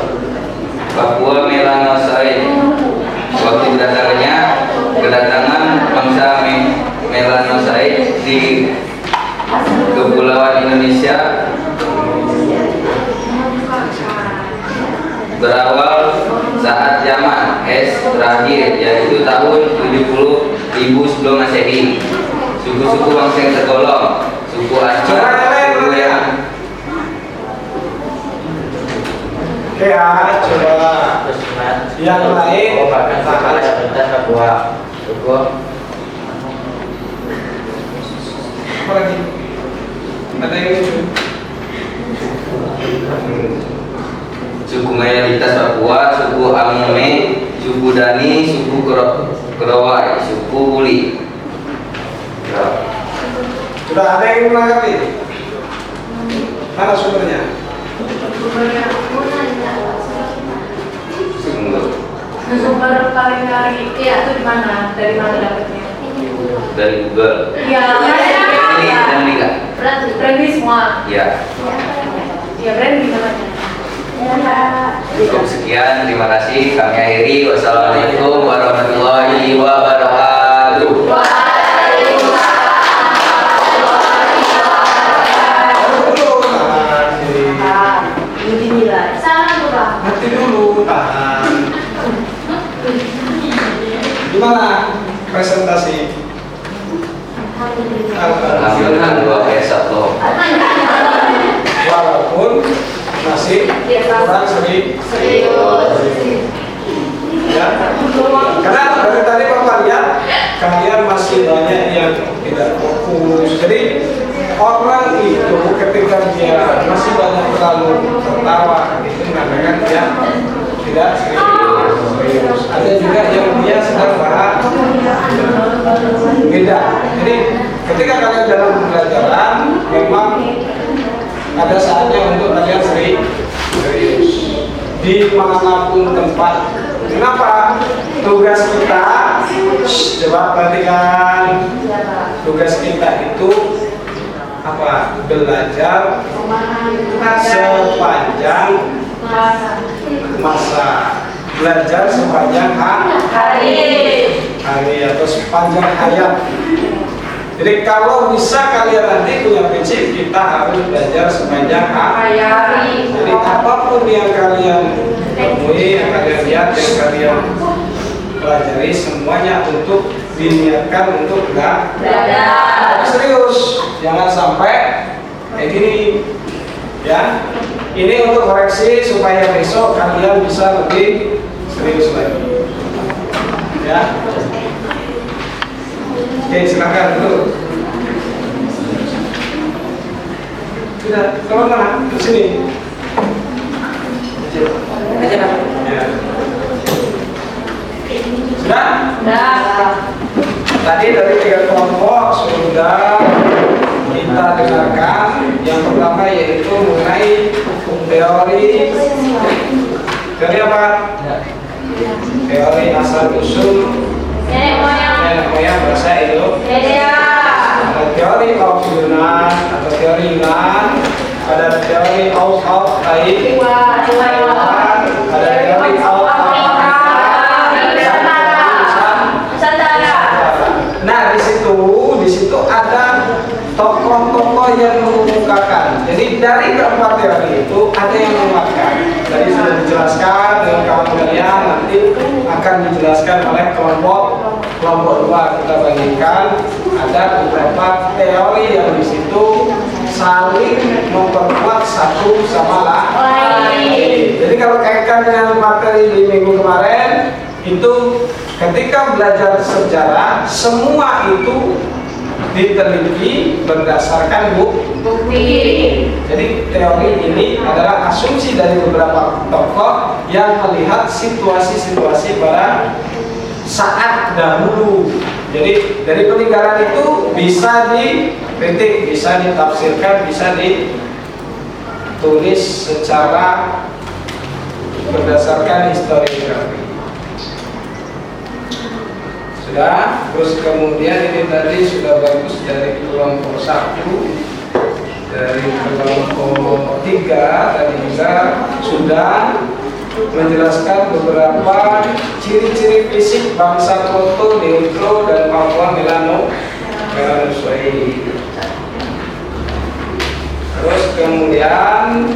Melanosoid. Waktu kedatangan bangsa Melanosoid di Kepulauan Indonesia berawal saat zaman es terakhir, yaitu tahun 70.000 sebelum Masehi. Suku-suku bangsa yang tergolong: suku Aceh, suku yang coba yang lain. Apa lagi? Ada yang lucu? suku mayoritas Papua, suku Amome, suku Dani, suku Korowai, suku Uli. Sudah ada yang menanggapi? Mana sumbernya? Sumber paling dari itu di mana? Dari mana dapatnya? Dari Google. Iya. Ini dan Liga. Berarti semua. Ya. Ya berarti gimana? Cukup sekian, terima kasih. Kami akhiri. Wassalamualaikum warahmatullahi wabarakatuh. Nanti dulu, tahan. Gimana presentasi? Alhamdulillah, luar biasa loh. Walaupun masih kurang serius. Ya. Karena dari tadi Bapak lihat kalian masih banyak yang tidak fokus. Jadi orang itu ketika dia masih banyak terlalu tertawa, itu menandakan dia tidak serius. Ada juga yang dia sedang bahas beda. Jadi ketika kalian dalam pembelajaran memang ada saatnya untuk kalian serius dimanapun tempat. Kenapa? Tugas kita, coba perhatikan, tugas kita itu apa? Belajar sepanjang masa, belajar sepanjang hari atau sepanjang hayat. Jadi kalau bisa kalian nanti punya prinsip, kita harus belajar sepanjang hari. Jadi apapun yang kalian temui, yang kalian lihat, yang kalian pelajari, semuanya untuk diniatkan untuk belajar. Serius, jangan sampai kayak gini, ya. Ini untuk koreksi supaya besok kalian bisa lebih serius lagi, ya. Oke, silakan dulu. Sudah, kamu mana? Di sini. Ya. Sudah? Tadi dari 3 kelompok sudah kita dengarkan. Yang pertama yaitu mengenai teori apa? Teori asal usul nenek moyang bahasa Indonesia. Ada teori of Yunan atau teori Yunan, ada teori of Thai, ada teori of Nah, di situ ada tokoh-tokoh yang mengemukakan. Jadi dari keempat teori itu ada yang menguatkan. Tadi sudah dijelaskan dengan kawan kalian, nanti akan dijelaskan oleh kelompok 2. Kita bandingkan ada beberapa teori yang di situ saling memperkuat satu sama lain. Jadi kalau kaitkan dengan materi di minggu kemarin, itu ketika belajar sejarah semua itu diteliti berdasarkan Bukti. Jadi teori ini adalah asumsi dari beberapa tokoh yang melihat situasi-situasi pada saat dahulu. Jadi dari peninggalan itu bisa dikritik, bisa ditafsirkan, bisa ditulis secara berdasarkan historiografi. Sudah, terus kemudian ini tadi sudah bagus dari kelompok 1, dari kelompok 3 tadi juga sudah menjelaskan beberapa ciri-ciri fisik bangsa Koto, Neutro, dan Papua Melanosuai. Terus kemudian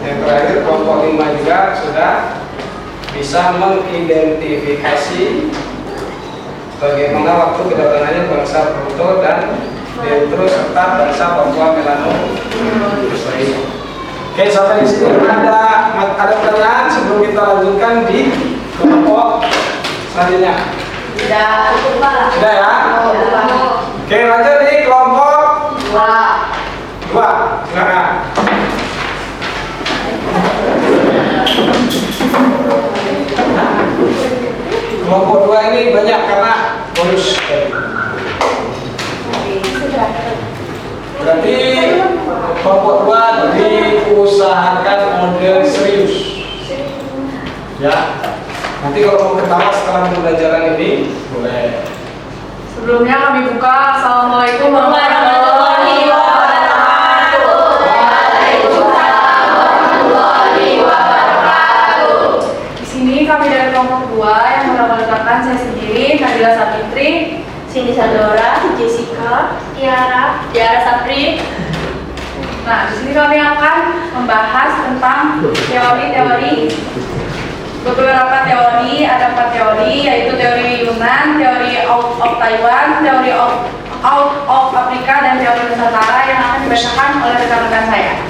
yang terakhir kelompok 5 juga sudah bisa mengidentifikasi bagaimana waktu kedatangannya bangsa Koto dan Neutro serta bangsa Papua Melanosuai. Oke, sampai di sini ada pertanyaan sebelum kita lanjutkan di kelompok selanjutnya. Sudah cukup Pak. Sudah ya? Oke, lanjut di kelompok 2. Silakan. Kelompok 2 ini banyak karena bonus. Berarti kelompok 2 diusahakan model serius. Ya. Nanti kalau mau ketawa setelah pembelajaran ini boleh. Sebelumnya kami buka. Assalamualaikum warahmatullahi wabarakatuh. Waalaikumsalam warahmatullahi wabarakatuh. Di sini kami dari kelompok 2 yang memperkenalkan saya sendiri, Nabila Sapitri, Cindy Sandora, Jessica, Tiara Sapri. Nah, di sini kami akan membahas tentang teori-teori. Beberapa teori, ada 4 teori, yaitu teori Yunan, teori out of Taiwan, teori out of Afrika, dan teori Nusantara yang akan dibacakan oleh rekan-rekan saya.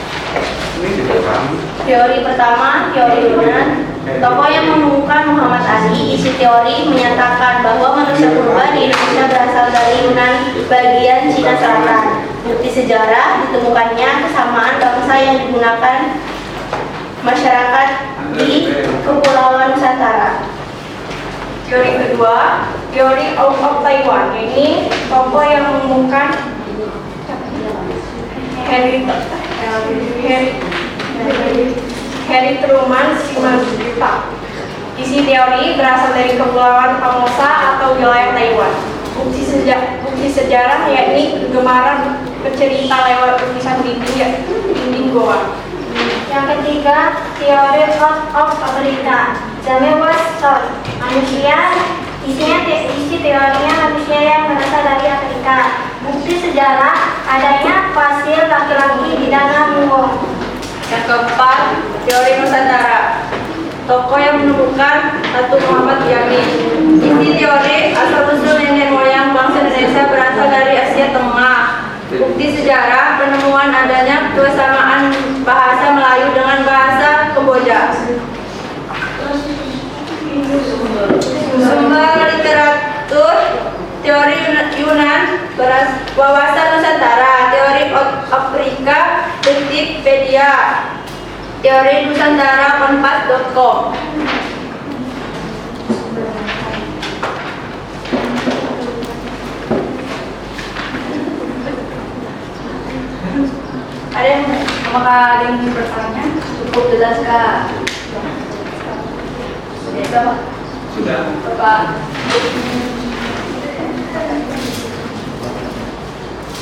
Teori pertama, teori Yunan. Tokoh yang menemukan Muhammad Ali, isi teori menyatakan bahwa manusia purba di Indonesia berasal dari Yunan bagian Cina Selatan. Bukti sejarah ditemukannya kesamaan bangsa yang digunakan masyarakat di Kepulauan Nusantara. Teori kedua, teori out of Taiwan. Ini tokoh yang menemukan Harry Truman Simanjuntak. Isi teori berasal dari Kepulauan Formosa atau wilayah Taiwan. Bukti sejarah yakni kegemaran bercerita lewat tulisan dinding goa. Yang ketiga, teori out of Afrika. Jamil Wasson, isi teorinya manusia yang berasal dari Afrika. Bukti sejarah adanya fosil laki-laki di dalam gua. Yang keempat, teori Nusantara. Tokoh yang menemukan Ratu Muhammad Yamin. Isi teori asal-usul nenek moyang bangsa Indonesia berasal dari Asia Tengah. Bukti sejarah penemuan adanya kesamaan bahasa Melayu dengan bahasa Kamboja. Sumber literatur teori Yunan, wawasan Nusantara, teori Afrika, Wikipedia, teori Nusantara, kompas.com. Apakah ada yang ingin bertanya? Cukup jelas Kak? Sudah Pak? Sudah. Bapak.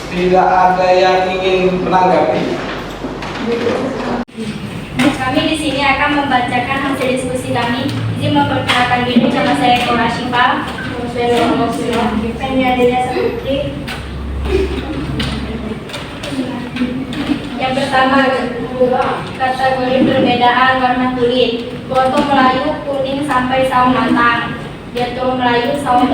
Tidak ada yang ingin menanggapi. Kami di sini akan membacakan hasil diskusi kami. Izin memperkenalkan diri, nama saya Kora Syifa, Pendidikannya Sapitri. Yang pertama, kategori perbedaan warna kulit. Koto Melayu kuning sampai sawo matang. Jatuh Melayu sawo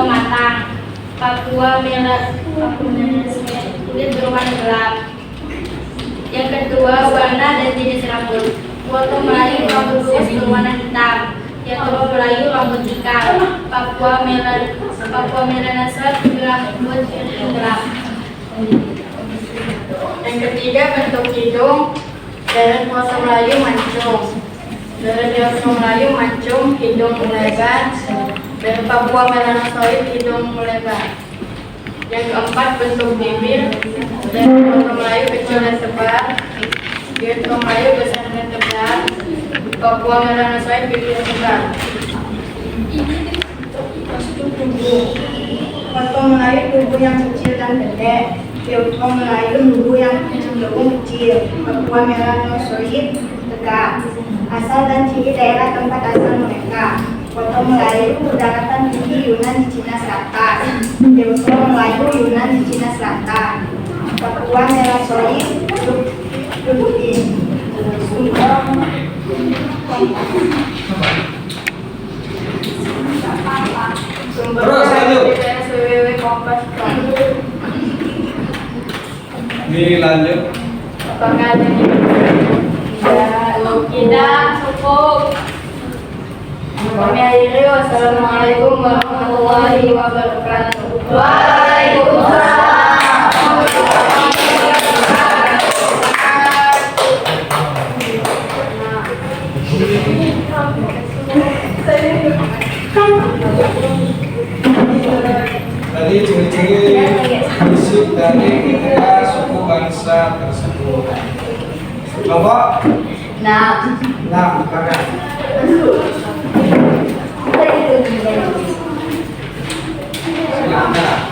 matang. Papua merah kulit berwarna gelap. Yang kedua, warna dan jenis rambut. Koto Melayu rambut luas berwarna hitam. Jatro Melayu rambut ikal, Papua Melanesia rambut gelap. Yang ketiga bentuk hidung, dari Dewasa Melayu mancung. Dari Dewasa Melayu mancung, hidung lebar. Dari Papua Melanesia hidung lebar. Yang keempat bentuk bibir, dari Dewasa Melayu kecil dan tebal. Dewasa Melayu besar dan tebal. Papua Melanesia bibir tebal. Papua Melayu tubuh yang kecil dan gede. Papua Melayu tubuh yang cenderung kecil. Papua Melanesia tegak. Asal dan ciri daerah tempat asal mereka. Papua Melayu daratan tinggi Yunan di Cina Selatan. Papua Melayu Yunan di Cina Selatan. Papua Melanesia Filipina. Terus lanjut. Dilanjut. Apakah ada tidak cukup? Kami akhiri. Wassalamualaikum warahmatullahi wabarakatuh. Waalaikumsalam. Tadi ciri-ciri fisik dari ketiga suku bangsa tersebut. Kelompok Nah, kakak. Silakan.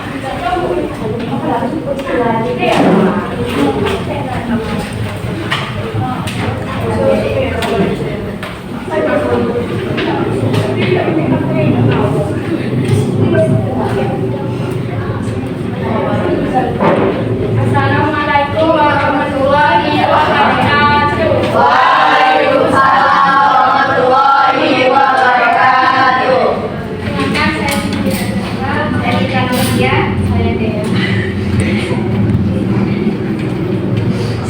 Assalamualaikum warahmatullahi wabarakatuh. Waalaikumsalam warahmatullahi wabarakatuh. Perkenalkan, saya Dea. Saya Dea.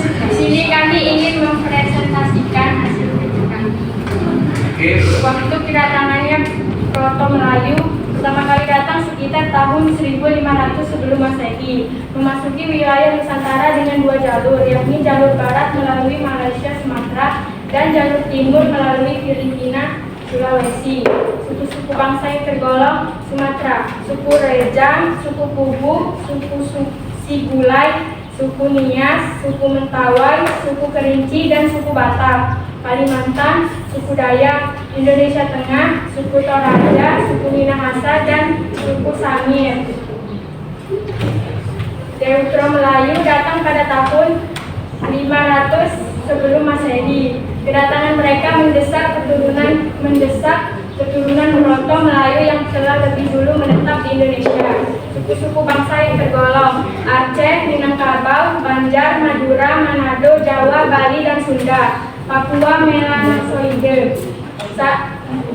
Di sini kami ingin mempresentasikan hasil kerja kami. Waktu kedatangannya Proto Melayu pertama kali datang sekitar tahun 1500 sebelum Masehi, memasuki wilayah Nusantara dengan dua jalur, yakni jalur barat melalui Malaysia, Sumatera, dan jalur timur melalui Filipina, Sulawesi. Suku-suku bangsa yang tergolong Sumatera, suku Rejang, suku Kubu, suku Sigulai, suku Nias, suku Mentawai, suku Kerinci, dan suku Batak. Kalimantan, suku Dayak, Indonesia Tengah, suku Toraja, suku Minahasa, dan suku Samir. Deutro Melayu datang pada tahun 500 sebelum Masehi. Kedatangan mereka mendesak keturunan Proto Melayu yang telah lebih dulu menetap di Indonesia. Suku-suku bangsa yang tergolong Aceh, Minangkabau, Banjar, Madura, Manado, Jawa, Bali, dan Sunda. Papua Melanesia.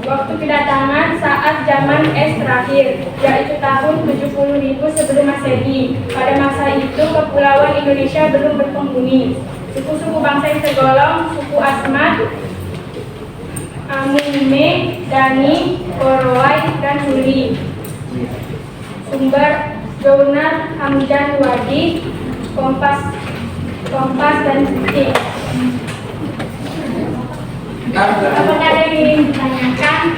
Waktu kedatangan saat zaman es terakhir, yaitu tahun 70.000 sebelum Masehi. Pada masa itu kepulauan Indonesia belum berpenghuni. Suku-suku bangsa yang tergolong suku Asmat, Amume, Dani, Korowai, dan Huli. Sumber Jurnal Hamdan Wadi, Kompas, dan Detik. Apakah ada yang ingin ditanyakan?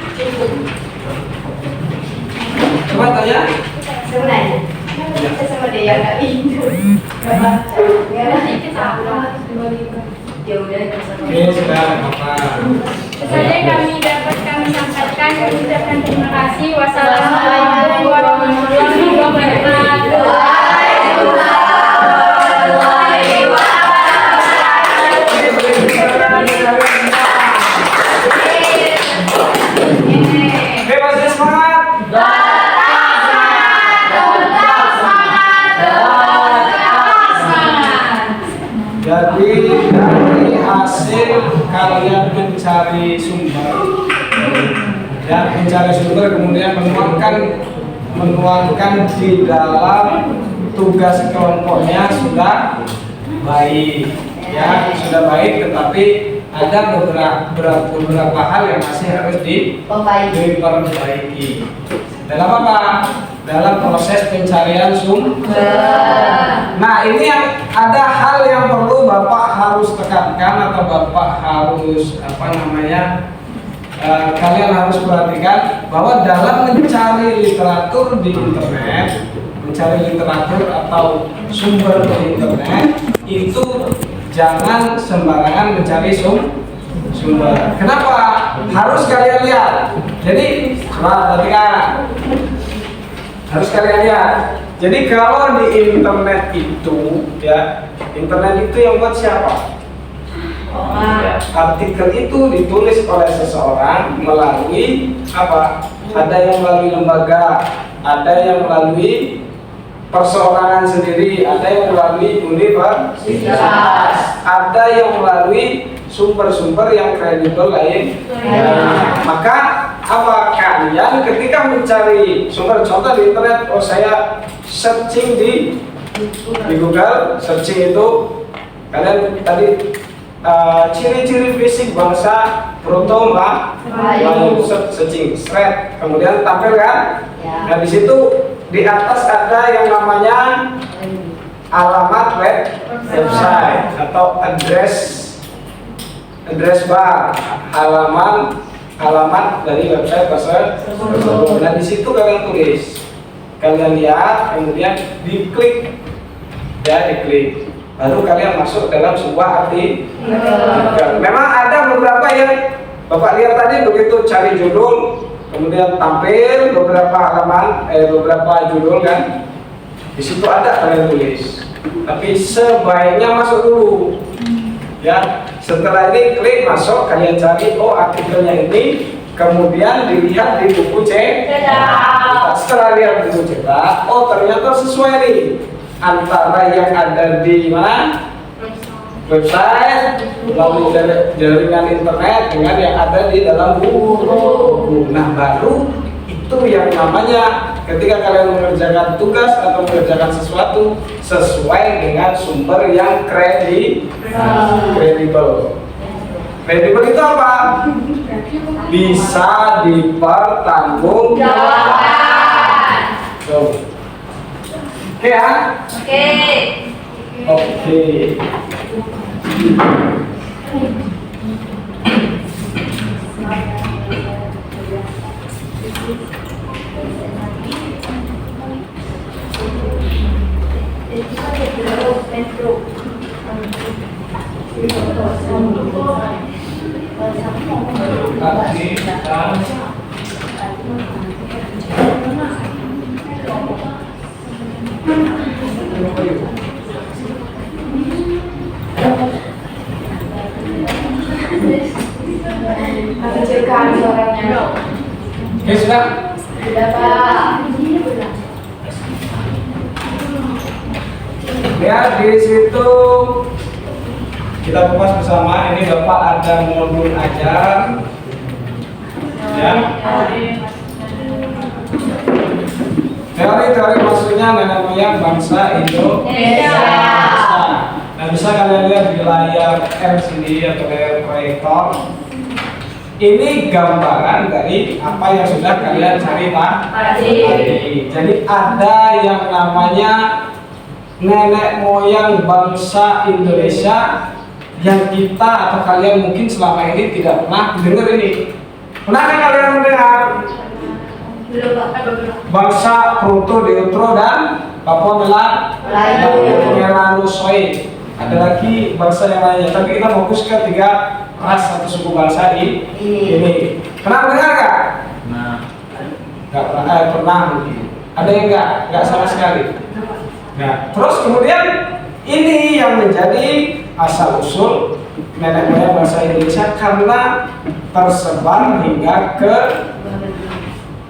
Coba tanya. Sebenarnya, sama dia nggak bingung. Nggak baca. Nggak kita apa? Ya udah. Oke, sudah apa? Itu saja yang kami sampaikan. Kami ucapkan terima kasih. Wassalamualaikum warahmatullahi wabarakatuh. Bebas semangat. Jadi dari hasil kalian mencari sumber dan mencari sumber kemudian menuangkan di dalam tugas kelompoknya sudah baik ya, sudah baik, tetapi ada beberapa hal yang masih harus diperbaiki. Dalam apa? Dalam proses pencarian sumber. Nah, ini yang ada hal yang perlu Bapak harus tekankan atau Bapak harus kalian harus perhatikan bahwa dalam mencari literatur di internet, mencari literatur atau sumber di internet itu jangan sembarangan mencari sumber. Kenapa? Harus kalian lihat. Jadi, perhatikan. Harus kalian lihat. Jadi kalau di internet itu, ya, internet itu yang buat siapa? Artikel itu ditulis oleh seseorang melalui apa? Ada yang melalui lembaga, ada yang melalui perseorangan sendiri, ada yang melalui universitas, ada yang melalui sumber-sumber yang kredibel lain. Maka apa, kalian ketika mencari sumber, contoh di internet, saya searching di Google, searching itu kalian tadi ciri-ciri fisik bangsa Proto Melayu, searching thread, kemudian tampil kan? Nah, di situ di atas ada yang namanya alamat website atau address bar, alamat dari website tersebut. Nah, di situ kalian tulis, kalian lihat, kemudian diklik, baru kalian masuk dalam sebuah artikel. Memang ada beberapa yang Bapak lihat tadi, begitu cari judul, kemudian tampil beberapa judul kan, di situ ada kalian tulis. Tapi sebaiknya masuk dulu, ya. Setelah ini klik masuk, kalian cari, oh artikelnya ini, kemudian dilihat di buku cetak. Setelah lihat buku cetak, oh ternyata sesuai nih antara yang ada di mana? Website, lalu jaringan internet dengan yang ada di dalam buku. Nah, baru itu yang namanya ketika kalian mengerjakan tugas atau mengerjakan sesuatu sesuai dengan sumber yang kredibel. Kredibel itu apa? Bisa dipertanggungjawabkan. Oke ya? Oke. Oke, sudah? Sudah, Pak. Ya, di situ kita kupas bersama. Ini Bapak ada modul ajar, ya. Teori-teori maksudnya nenek moyang bangsa Indonesia. Nah, bisa kalian lihat di layar LCD atau layar proyektor. Ini gambaran dari apa yang sudah kalian cari tadi. Jadi ada yang namanya nenek moyang bangsa Indonesia yang kita atau kalian mungkin selama ini tidak pernah dengar ini. Pernahkah kalian mendengar? Bangsa Proto, Deutro, dan Papua Melanesiae. Ada lagi bangsa yang lainnya, tapi kita fokus ke 3 ras atau suku bangsa ini. Pernah dengar nggak? Nggak pernah mungkin. Ada yang nggak sama sekali. Nah, terus kemudian ini yang menjadi asal usul nenek moyang bangsa Indonesia karena tersebar hingga ke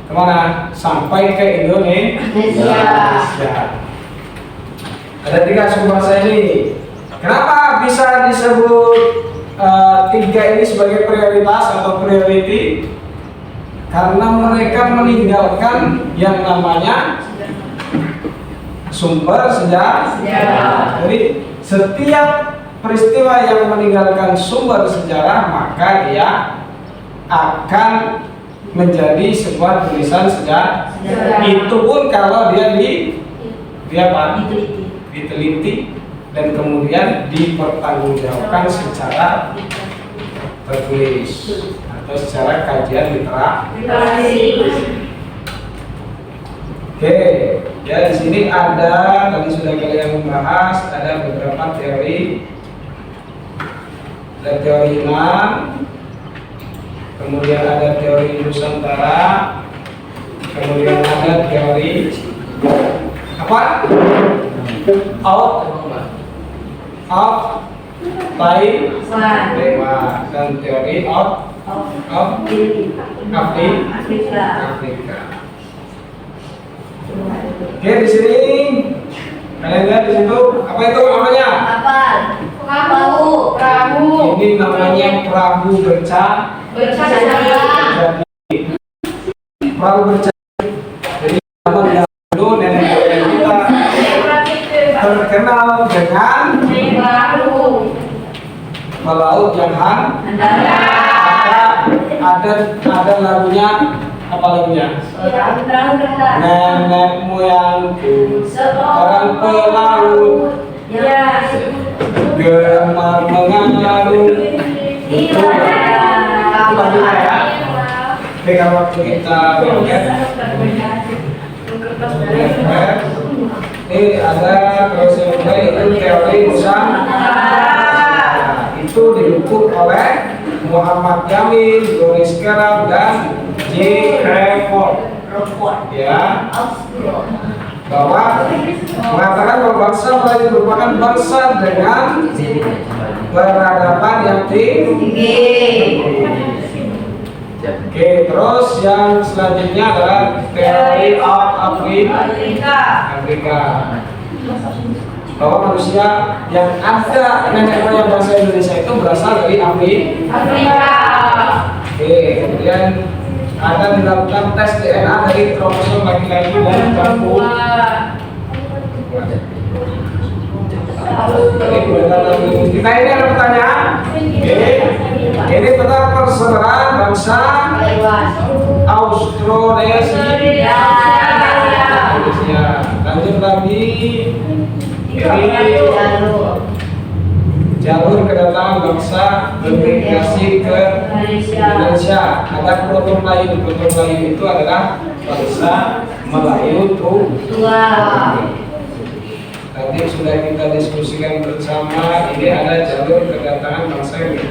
kemana? Sampai ke Indonesia. Ada 3 suku bangsa ini. Kenapa bisa disebut 3 ini sebagai prioritas atau priority? Karena mereka meninggalkan yang namanya sumber sejarah. Jadi setiap peristiwa yang meninggalkan sumber sejarah, maka dia akan menjadi sebuah tulisan sejarah. Itu pun kalau dia diteliti dan kemudian dipertanggungjawabkan secara tertulis atau secara kajian literasi. Oke, ya di sini ada, tadi sudah kalian membahas, ada beberapa teori. Ada teori Imam, kemudian ada teori Nusantara, kemudian ada teori apa? Taiwan dan teori Afrika. Oke, di sini kalian lihat di situ apa itu namanya? Perahu. Ini namanya perahu bercak. Jadi perahu bercak. Jadi zaman dahulu nenek moyang kita terkenal dengan melaut yang ada lagunya. Apa lagunya? Nenek moyangku orang pelaut, gemar mengarung. Itu lagunya ya. Oke, kalau waktu kita lihat ini ada terus yang kedua itu teori Nusantara. Itu didukung oleh Muhammad Jamil, Doris Keram, dan J. Crawford. Ya, bahwa mengatakan bahwa bangsa Melayu merupakan bangsa dengan peradaban yang tinggi. Oke, terus yang selanjutnya adalah teori of Afrika. Bahwa manusia yang ada nenek moyang bangsa Indonesia itu berasal dari Afrika. Oke, kemudian ada dilakukan tes DNA dari kromosom laki-laki dan perempuan. Kita ini ada pertanyaan. Oke, ini tentang persaudaraan bangsa Austronesia. Lanjut lagi. Ini jalur kedatangan bangsa bermigrasi ke Indonesia. Ada Proto Melayu. Proto Melayu itu adalah bangsa Melayu tua. Tadi sudah kita diskusikan bersama. Ini ada jalur kedatangan bangsa yang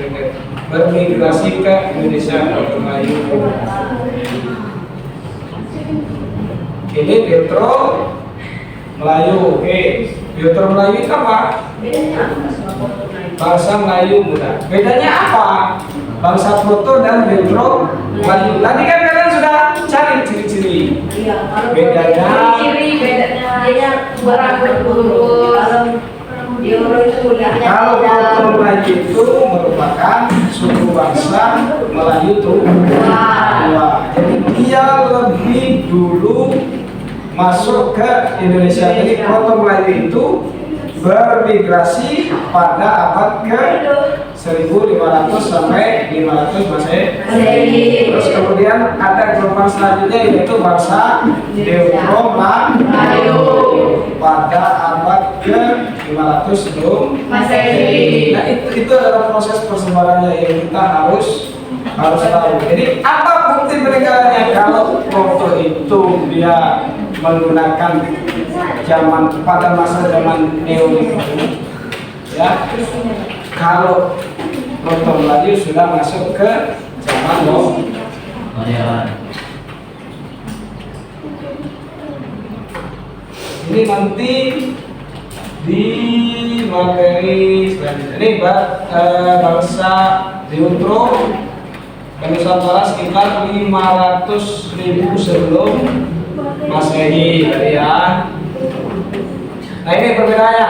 bermigrasi ke Indonesia. Proto Melayu. Ini Petro Melayu. Oke, Petro Melayu itu apa? Bangsa Melayu muda. Bedanya apa? Bangsa Proto dan Petro Melayu. Tadi kan kalian sudah cari ciri-ciri. Bedanya kalau Proto Melayu itu merupakan suku bangsa Melayu tua. Jadi dia lebih dulu masuk ke Indonesia. Jadi Proto Melayu itu bermigrasi pada abad ke 1500 sampai 500 Masehi. Terus kemudian ada gelombang selanjutnya yaitu bangsa Deutero Melayu pada abad ke 500 sebelum Masehi. Nah, itu adalah proses persebarannya yang kita harus tahu. Jadi apa bukti peninggalannya? Kalau Proto itu dia menggunakan pada masa zaman Neolitik, ya. Kalau Proto Melayu sudah masuk ke zaman modern. Ini nanti di materi selanjutnya. Ini bangsa Deutero Nusantara sekitar 500.000 sebelum Masehi tadi ya. Nah, ini perbedaannya.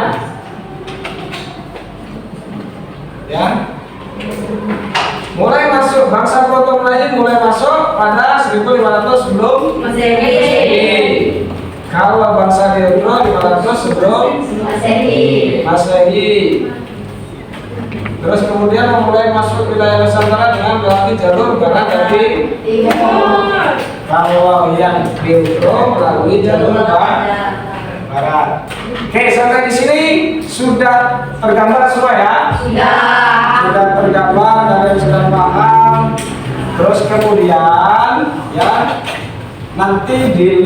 Ya. Mulai masuk bangsa Proto Melayu mulai masuk pada 1500 sebelum Masehi. Kalau bangsa Deutero 500 sebelum Masehi. Terus kemudian memulai masuk wilayah Nusantara dengan melewati jalur barat dari timur. Kalau yang Pilgrim melalui jalur barat. Oke, sampai di sini sudah tergambar semua ya? Sudah tergambar dan sudah paham. Terus kemudian ya nanti di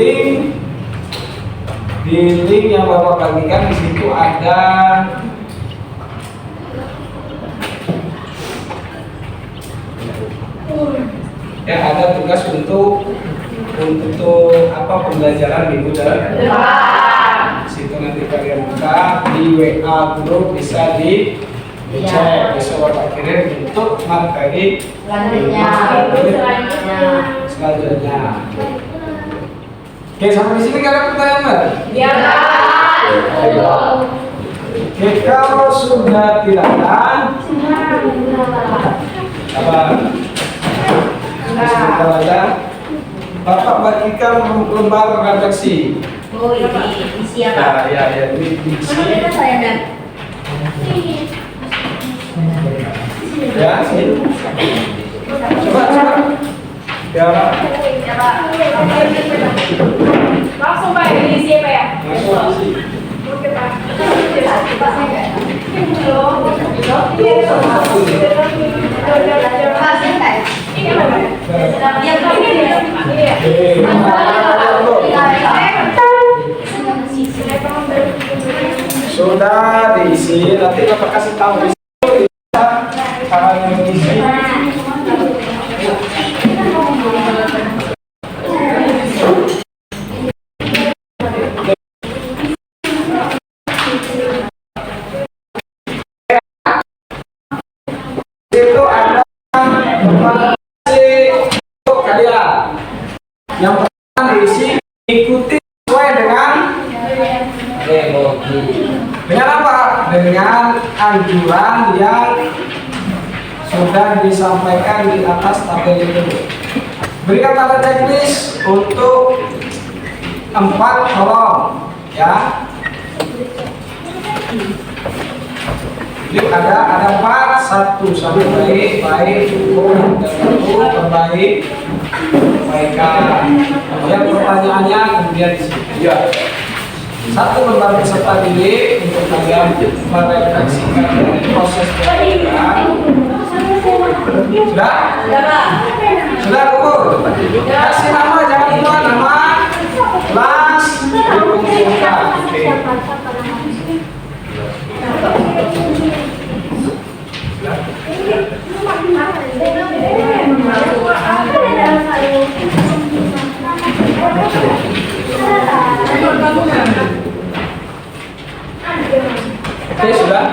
link yang Bapak bagikan di situ ada ya ada tugas untuk apa pembelajaran minggu depan. Situ nanti kalian buka di WA grup bisa dicek besok Bapak kirim untuk materi selanjutnya. Oke, sampai di sini kalian pertanyaan nggak? Ya. Oke, kalau sudah tidak ada apa? Sebentar aja. Bapak bagikan lembar redaksi. Oh, ini siapa? Ya, ini diisi. Ya, sini. Coba. Ya, Langsung Pak, ini siapa ya? langsung isi. Oke Pak. Sudah diisi, nanti Bapak kasih tahu di situ cara yang diisi. Itu ada untuk kalian. Yang pertama diisi ikuti sesuai dengan dengan apa? Dengan anjuran yang sudah disampaikan di atas tabel itu. Berikan tanda teknis untuk 4 kolom ya. Jadi ada 4, 1 sampai baik, cukup, dan 1 terbaik, perbaikan. Kemudian pertanyaannya kemudian di sini. Ya. 1 lembar peserta diri untuk kalian meredaksikan proses pembelajaran. Sudah? Sudah kumpul? Kasih nama, jangan lupa nama, kelas, dikumpulkan. Oke. Oke, sudah?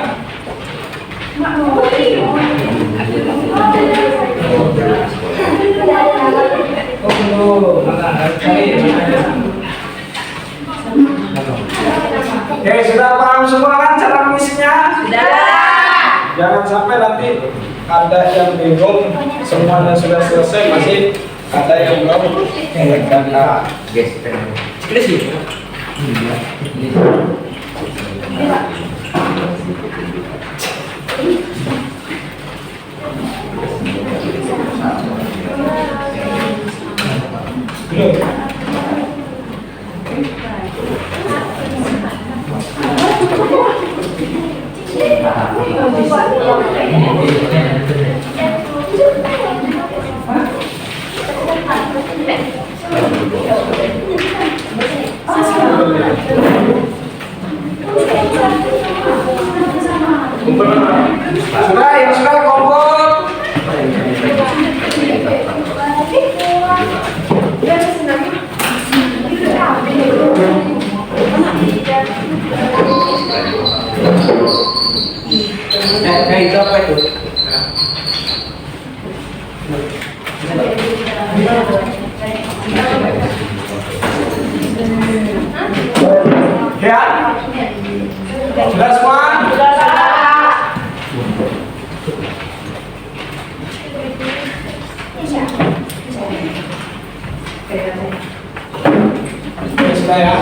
Oh, belum. Mana? Cari. Oke, sudah paham semua kan cara mengisinya? Sudah. Jangan sampai nanti ada yang bingung, semuanya sudah selesai, masih ada yang belum. Sudah, yang sudah kumpul. Itu apa itu? Ya? Sudah semua? Sudah ya?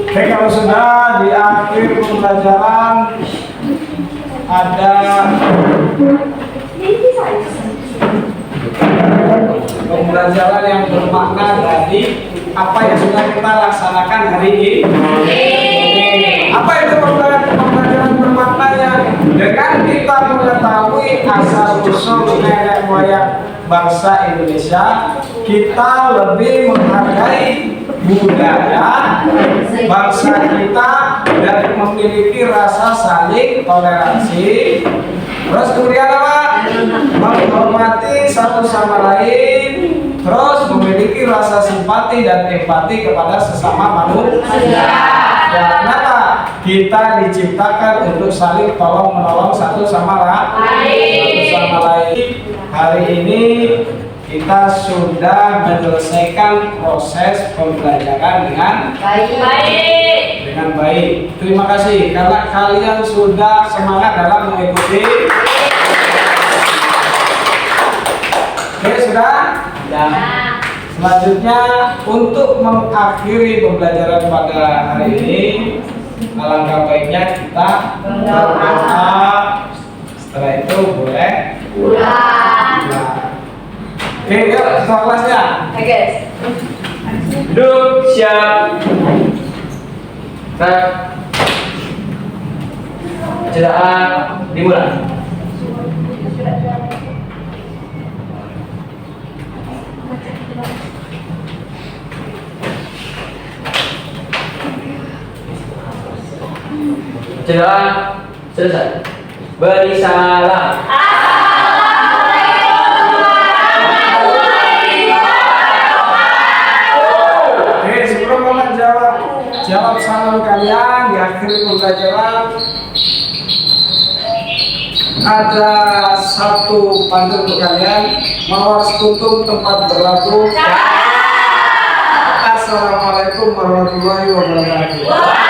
Oke, kalau sudah di akhir pembelajaran ada pembelajaran yang bermakna dari apa yang sudah kita laksanakan hari ini. Apa itu pembelajaran bermaknanya? Dengan kita mengetahui asal usul nenek moyang bangsa Indonesia, kita lebih menghargai budaya bangsa kita dan memiliki rasa saling toleransi. Terus kemudian apa? Menghormati satu sama lain. Terus memiliki rasa simpati dan empati kepada sesama manusia. Dan kenapa? Kita diciptakan untuk saling tolong menolong satu sama lain. Hari ini kita sudah menyelesaikan proses pembelajaran dengan baik. Terima kasih karena kalian sudah semangat dalam mengikuti. Oke, sudah? Selanjutnya untuk mengakhiri pembelajaran pada hari ini, alangkah baiknya kita berdoa. Setelah itu boleh pulang. Oke, yuk ketua kelasnya. Oke. Duduk, siap. Gerak. Acara dimulai. Acara selesai. Beri salam. Jawab salam kalian di akhir pembelajaran. Ada satu pantun untuk kalian. Mawar sekutum tempat berlabuh. Assalamualaikum warahmatullahi wabarakatuh.